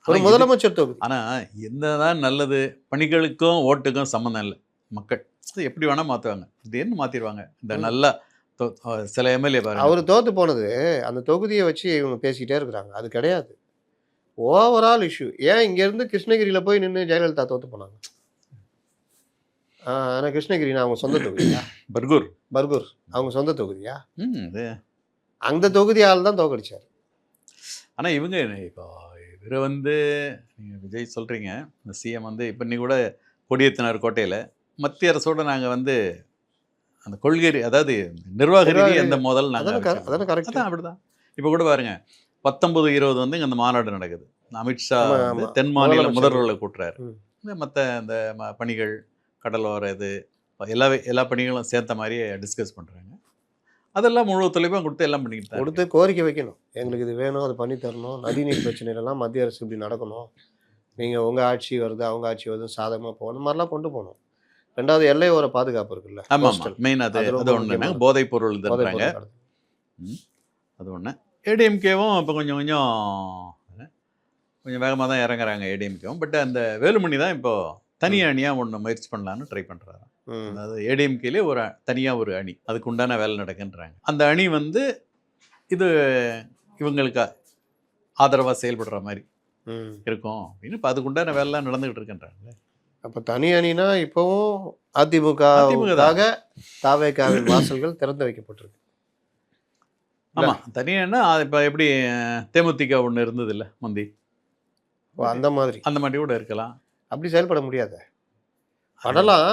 ஒரு முதலமைச்சர் தொகுதி. ஆனால் என்னதான் நல்லது பணிகளுக்கும் ஓட்டுக்கும் சம்மந்தம் இல்லை. மக்கள் அது எப்படி வேணால் மாற்றுவாங்க, திடீர்னு மாற்றிடுவாங்க. இந்த நல்லா சில எம்எல்ஏ பாருங்க, அவர் தோற்று போனது அந்த தொகுதியை வச்சு இவங்க பேசிக்கிட்டே இருக்கிறாங்க. அது கிடையாது, ஓவரால் இஷ்யூ. ஏன் இங்கேருந்து கிருஷ்ணகிரியில் போய் நின்று ஜெயலலிதா தோற்று போனாங்க? ஆனால் கிருஷ்ணகிரினா அவங்க சொந்த தொகுதியா? பர்கூர் அவங்க சொந்த தொகுதியா? அந்த தொகுதியால் தான் தோக்கடிச்சார். ஆனால் இவங்க இப்போ இவரை நீங்கள் விஜய் சொல்கிறீங்க, இந்த சிஎம் இப்போ நீ கூட கொடியேற்றினார் கோட்டையில். மத்திய அரசோட நாங்கள் அந்த கொள்கை அதாவது நிர்வாக ரீதி அந்த முதல் நாங்கள் அதான் அப்படிதான். இப்போ கூட பாருங்க 19-20 இங்கே அந்த மாநாடு நடக்குது. அமித்ஷா தென் மாநில முதல்வர்களை கூட்டுறாரு. மற்ற அந்த பணிகள், கடலோர இது எல்லா பணிகளும் சேர்த்த மாதிரியே டிஸ்கஸ் பண்ணுறாங்க. அதெல்லாம் முழு ஒத்துழைப்பாக கொடுத்து எல்லாம் பண்ணிக்கிட்டு கொடுத்து கோரிக்கை வைக்கணும். எங்களுக்கு இது வேணும், அது பண்ணி தரணும், நதிநீர் பிரச்சனைலாம் மத்திய அரசு இப்படி நடக்கணும், நீங்கள் உங்கள் ஆட்சி வருது அவங்க ஆட்சி வருது சாதகமாக போகணும் மாதிரிலாம் கொண்டு போகணும். 2வது எல்லையோர பாதுகாப்பு இருக்குல்ல. ஆமாம், மெயின் அது ஒன்று. போதைப் பொருள் தருறாங்க, அது ஒன்று. ஏடிஎம்கேவும் இப்போ கொஞ்சம் வேகமாக தான் இறங்குறாங்க ஏடிஎம்கேவும். பட் அந்த வேலுமணி தான் இப்போ தனி அணியாக ஒன்று முயற்சி பண்ணலான்னு ட்ரை பண்ணுறாரு. அதாவது ஏடிஎம்கேலே தனியாக ஒரு அணி, அதுக்கு உண்டான வேலை நடக்குன்றாங்க. அந்த அணி இது இவங்களுக்கு ஆதரவாக செயல்படுற மாதிரி இருக்கும் அப்படின்னு இப்போ அதுக்குண்டான வேலைலாம் நடந்துகிட்டு இருக்குன்றாங்க. அப்போ தனி அணினா இப்போவும் அதிமுகவுக்காக தாவேகாவின் வாசல்கள் திறந்து வைக்கப்பட்டிருக்கு. ஆமாம், தனியானா இப்போ எப்படி தேமுதிக ஒன்று இருந்தது இல்லை முந்தி, அந்த மாதிரி கூட இருக்கலாம். அப்படி செயல்பட முடியாது. பண்ணலாம்,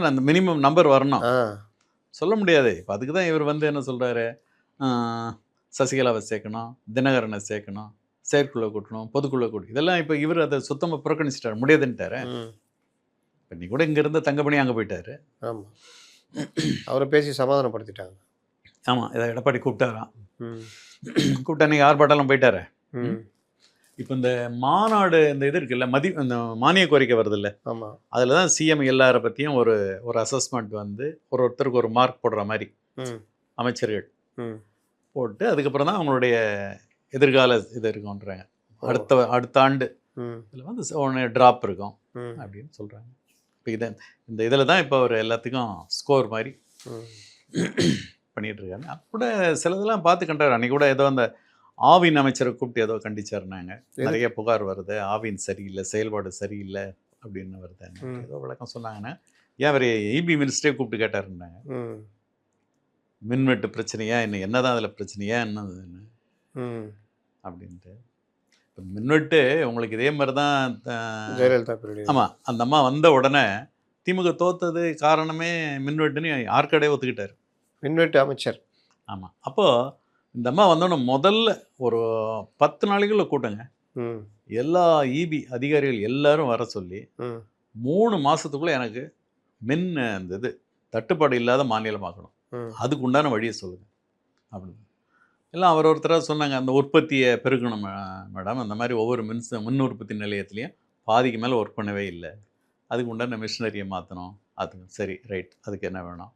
அந்த மினிமம் நம்பர் வரணும். சொல்ல முடியாது. இப்போ அதுக்கு தான் இவர் என்ன சொல்கிறாரு, சசிகலாவை சேர்க்கணும், தினகரனை சேர்க்கணும், செயற்குழுவை கூட்டணும், பொதுக்குழுவை கூட்டணும். இதெல்லாம் இப்போ இவர் அதை சுத்தமாக புறக்கணிச்சிட்டார், முடியாதுன்ட்டாரு. இப்போ நீ கூட இங்கே இருந்த தங்கப்பணி அங்கே போயிட்டாரு. ஆமாம், அவரை பேசி சமாதானப்படுத்திட்டாங்க. ஆமாம், இதை எடப்பாடி கூப்பிட்டாராம். கூப்பிட்டா நீங்கள் ஆர்ப்பாட்டெல்லாம் போயிட்டாரு. இப்போ இந்த மாநாடு இந்த இது இருக்குல்ல, இந்த மானிய கோரிக்கை வருது இல்லை, ஆமாம், அதில் தான் சிஎம் எல்லாரை பற்றியும் ஒரு அசஸ்மெண்ட் ஒருத்தருக்கு ஒரு மார்க் போடுற மாதிரி அமைச்சர்கள் போட்டு அதுக்கப்புறம் தான் அவங்களுடைய எதிர்கால இது இருக்குன்றாங்க. அடுத்த ஆண்டு இதில் ஒன்று ட்ராப் இருக்கும். ம். அப்படின்னு சொல்கிறாங்க. இப்போ இந்த இதில் தான் இப்போ அவர் எல்லாத்துக்கும் ஸ்கோர் மாதிரி ம். பண்ணிகிட்டு இருக்காங்க. அப்போ சிலதெல்லாம் பார்த்து கண்டார். அன்றைக்கி கூட ஏதோ அந்த ஆவின் அமைச்சரை கூப்பிட்டு ஏதோ கண்டிச்சாருனாங்க. நிறைய புகார் வருது, ஆவின் சரியில்லை, செயல்பாடு சரியில்லை அப்படின்னு வருது. ஏதோ விளக்கம் சொன்னாங்கன்னா ஏன் அவர் இபி மினிஸ்டரே கூப்பிட்டு கேட்டாருன்னாங்க. ம். மின்வெட்டு பிரச்சனையா இன்னும் என்னதான் அதில் பிரச்சனையா என்னதுன்னு ம். அப்படின்ட்டு. இப்போ மின்வெட்டு உங்களுக்கு இதே மாதிரி தான் ஜெயலலிதா பீரியட். ஆமாம், அந்த அம்மா வந்த உடனே திமுக தோத்தது காரணமே மின்வெட்டுன்னு ஆற்காடே ஒத்துக்கிட்டார். மின்வெட்டு அமைச்சர். ஆமாம். அப்போது இந்த அம்மா வந்தோடனே முதல்ல ஒரு 10 நாளைக்குள்ள கூட்டங்க. ம். எல்லா இபி அதிகாரிகள் எல்லாரும் வர சொல்லி ம். 3 மாதத்துக்குள்ளே எனக்கு மின் அந்த இது தட்டுப்பாடு இல்லாத மாநிலமாக்கணும், ம். அதுக்கு உண்டான வழியை சொல்லுங்கள் அப்படின்னு எல்லாம் அவர் ஒருத்தராக சொன்னாங்க. அந்த உற்பத்தியை பெருக்கணும் மேடம், அந்த மாதிரி ஒவ்வொரு மின் உற்பத்தி நிலையத்துலேயும் பாதிக்கு மேலே ஒர்க் பண்ணவே இல்லை, அதுக்கு உண்டான மிஷினரியை மாற்றணும். அது சரி, ரைட், அதுக்கு என்ன வேணும்?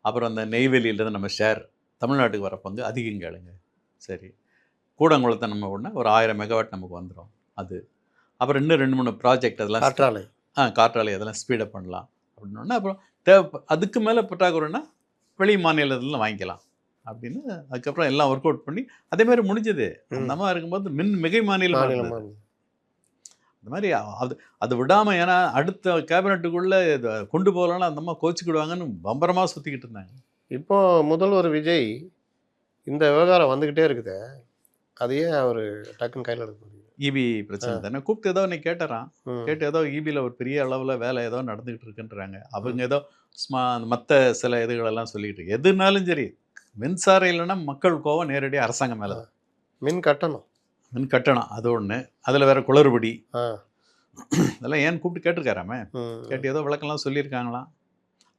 அப்புறம் அந்த நெய்வேலியிலேருந்து நம்ம ஷேர் தமிழ்நாட்டுக்கு வர பங்கு அதிகம் கேளுங்க. சரி, கூடங்குளத்தை நம்ம உடனே ஒரு 1000 மெகாவாட் நமக்கு வந்துடும். அது அப்புறம் இன்னும் 2-3 ப்ராஜெக்ட் அதெல்லாம் காற்றாலை. காற்றாலை அதெல்லாம் ஸ்பீடப் பண்ணலாம் அப்படின்னோடனே அப்புறம் தேவை அதுக்கு மேலே பற்றாக்குறைன்னா வெளி மாநிலத்தில் வாங்கிக்கலாம் அப்படின்னு அதுக்கப்புறம் எல்லாம் ஒர்க் அவுட் பண்ணி அதே மாதிரி முடிஞ்சது. அந்த மாதிரி இருக்கும்போது மின் மிகை மாநிலம் இருந்தது. அந்த மாதிரி அது விடாமல், ஏன்னா அடுத்த கேபினட்டுக்குள்ளே கொண்டு போகலன்னா அந்த அம்மா கோச்சிக்கிடுவாங்கன்னு பம்பரமாக சுற்றிக்கிட்டு இருந்தாங்க. இப்போ முதல்வர் விஜய் இந்த விவகாரம் வந்துக்கிட்டே இருக்குது, அதையே அவர் டக்குன்னு கையில் எடுக்க முடியும். இபி பிரச்சனை தானே. கூப்பிட்டு ஏதோ இன்னைக்கு கேட்டுறான். கேட்டு ஏதோ இபியில் ஒரு பெரிய அளவில் வேலை ஏதோ நடந்துக்கிட்டு இருக்குன்றாங்க. அவங்க ஏதோ மற்ற சில இதுகளெல்லாம் சொல்லிக்கிட்டு எதுனாலும் சரி, மின்சாரம் இல்லைன்னா மக்கள் கோவம் நேரடியாக அரசாங்கம் மேலே தான். மின் கட்டணம், மின் கட்டணம் அது ஒன்று, அதில் வேற குளறுபடி, அதெல்லாம் ஏன்னு கூப்பிட்டு கேட்டிருக்காராமே. கேட்டு ஏதோ விளக்கம்லாம் சொல்லியிருக்காங்களாம்.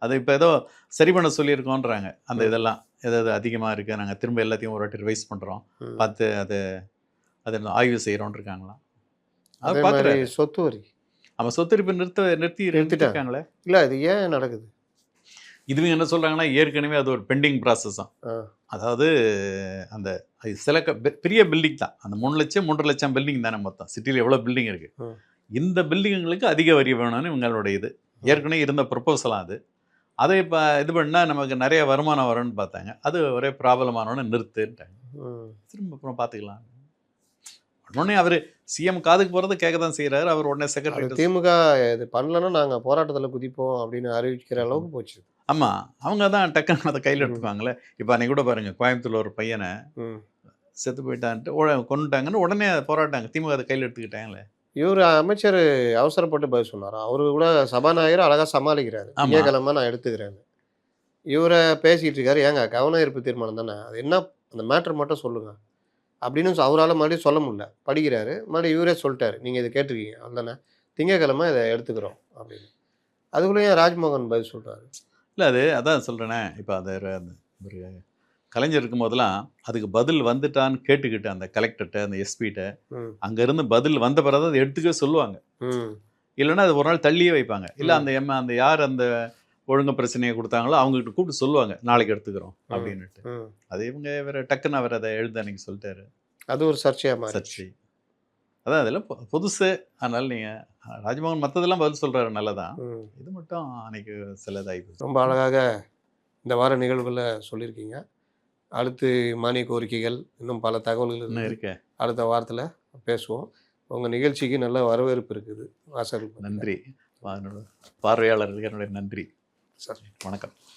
அது இப்போ ஏதோ சரி பண்ண சொல்லியிருக்கோன்றாங்க. அந்த இதெல்லாம் ஏதாவது அதிகமாக இருக்குது, நாங்கள் திரும்ப எல்லாத்தையும் ஒரு வாட்டி ரிவைஸ் பண்ணுறோம், பார்த்து அது ஆய்வு செய்கிறோன்னு இருக்காங்களாம். அது பார்க்குறாரு. சொத்து வரி அவன் சொத்து இப்போ நிறுத்திட்டாங்களே. இல்லை, அது ஏன் நடக்குது? இதுவும் என்ன சொல்கிறாங்கன்னா, ஏற்கனவே அது ஒரு பெண்டிங் ப்ராசஸ் தான். அதாவது அந்த சில பெரிய பில்டிங் தான், அந்த 3 லட்சம் 3.5 லட்சம் பில்டிங் தானே மொத்தம். சிட்டியில் எவ்வளோ பில்டிங் இருக்குது, இந்த பில்டிங்களுக்கு அதிக வரி வேணும்னு இவங்களுடைய இது ஏற்கனவே இருந்த ப்ரொப்போசலாம். அதை இப்போ இது பண்ணால் நமக்கு நிறைய வருமானம் வரும்னு பார்த்தாங்க. அது ஒரே ப்ராப்ளமானோன்னு நிறுத்துட்டாங்க. திரும்ப அப்புறம் பார்த்துக்கலாம். உடனே அவர் சிஎம் காதுக்கு போகிறது கேட்க தான் செய்கிறாரு. அவர் உடனே செக்ரட்டரி திமுக இது பண்ணலன்னா நாங்கள் போராட்டத்தில் குதிப்போம் அப்படின்னு அறிவிக்கிற அளவுக்கு போச்சு. ஆமாம், அவங்க தான் டக்குன்னு அதை கையில் எடுத்துக்குவாங்களே. இப்போ அன்றைக்கி கூட பாருங்கள், கோயம்புத்தூரில் ஒரு பையனை செத்து போயிட்டான்ட்டு கொண்டுட்டாங்கன்னு உடனே போராட்டாங்க. திமுக அதை கையில் எடுத்துக்கிட்டாங்களே. இவர் அமைச்சர் அவசரப்பட்டு பதில் சொன்னார். அவரு கூட சபாநாயகர் அழகாக சமாளிக்கிறாரு, திங்கக்கிழமை நான் எடுத்துக்கிறேன்னு. இவரை பேசிகிட்டு இருக்காரு, ஏங்க கவன ஈர்ப்பு தீர்மானம் தானே, அது என்ன அந்த மேட்ரு மட்டும் சொல்லுங்கள் அப்படின்னு அவரால் மறுபடியும் சொல்ல முடியல. படிக்கிறாரு, மறுபடியும் இவரே சொல்லிட்டாரு, நீங்கள் இதை கேட்டிருக்கீங்க அதுதானே, திங்கக்கிழமை இதை எடுத்துக்கிறோம் அப்படின்னு. அதுக்குள்ளேயே ராஜ்மோகன் பதில் சொல்கிறாரு. இல்லை, அதான் சொல்கிறேனே. இப்போ அது ஒரு கலைஞர் இருக்கும்போதெல்லாம் அதுக்கு பதில் வந்துட்டான்னு கேட்டுக்கிட்டு அந்த கலெக்டர்கிட்ட அந்த எஸ்பிகிட்ட அங்கேருந்து பதில் வந்த பிறகு அதை எடுத்துக்க சொல்லுவாங்க. இல்லைன்னா அது ஒரு நாள் தள்ளியே வைப்பாங்க. இல்லை அந்த யார் அந்த ஒழுங்கு பிரச்சனையை கொடுத்தாங்களோ அவங்ககிட்ட கூப்பிட்டு சொல்லுவாங்க, நாளைக்கு எடுத்துக்கிறோம் அப்படின்னுட்டு. அது இவங்க வேற டக்குன்னு அவர் அதை எழுத அன்னைக்கு சொல்லிட்டாரு. அது ஒரு சர்ச்சையாக சர்ச்சை. அதான் அதெல்லாம் புதுசு. அதனால் நீங்கள் ராஜ்மோகன் மற்றதெல்லாம் பதில் சொல்கிறாரு, நல்லதான். இது மட்டும் அன்னைக்கு சிலதாகி ரொம்ப அழகாக இந்த வார நிகழ்வுகளில் சொல்லியிருக்கீங்க. அடுத்து மானிய கோரிக்கைகள் இன்னும் பல தகவல்கள் இன்னும் இருக்கு, அடுத்த வாரத்தில் பேசுவோம். உங்கள் நிகழ்ச்சிக்கு நல்ல வரவேற்பு இருக்குது வாசகர்கள். நன்றி. பார்வையாளர்களுக்கு என்னுடைய நன்றி. சரி, வணக்கம்.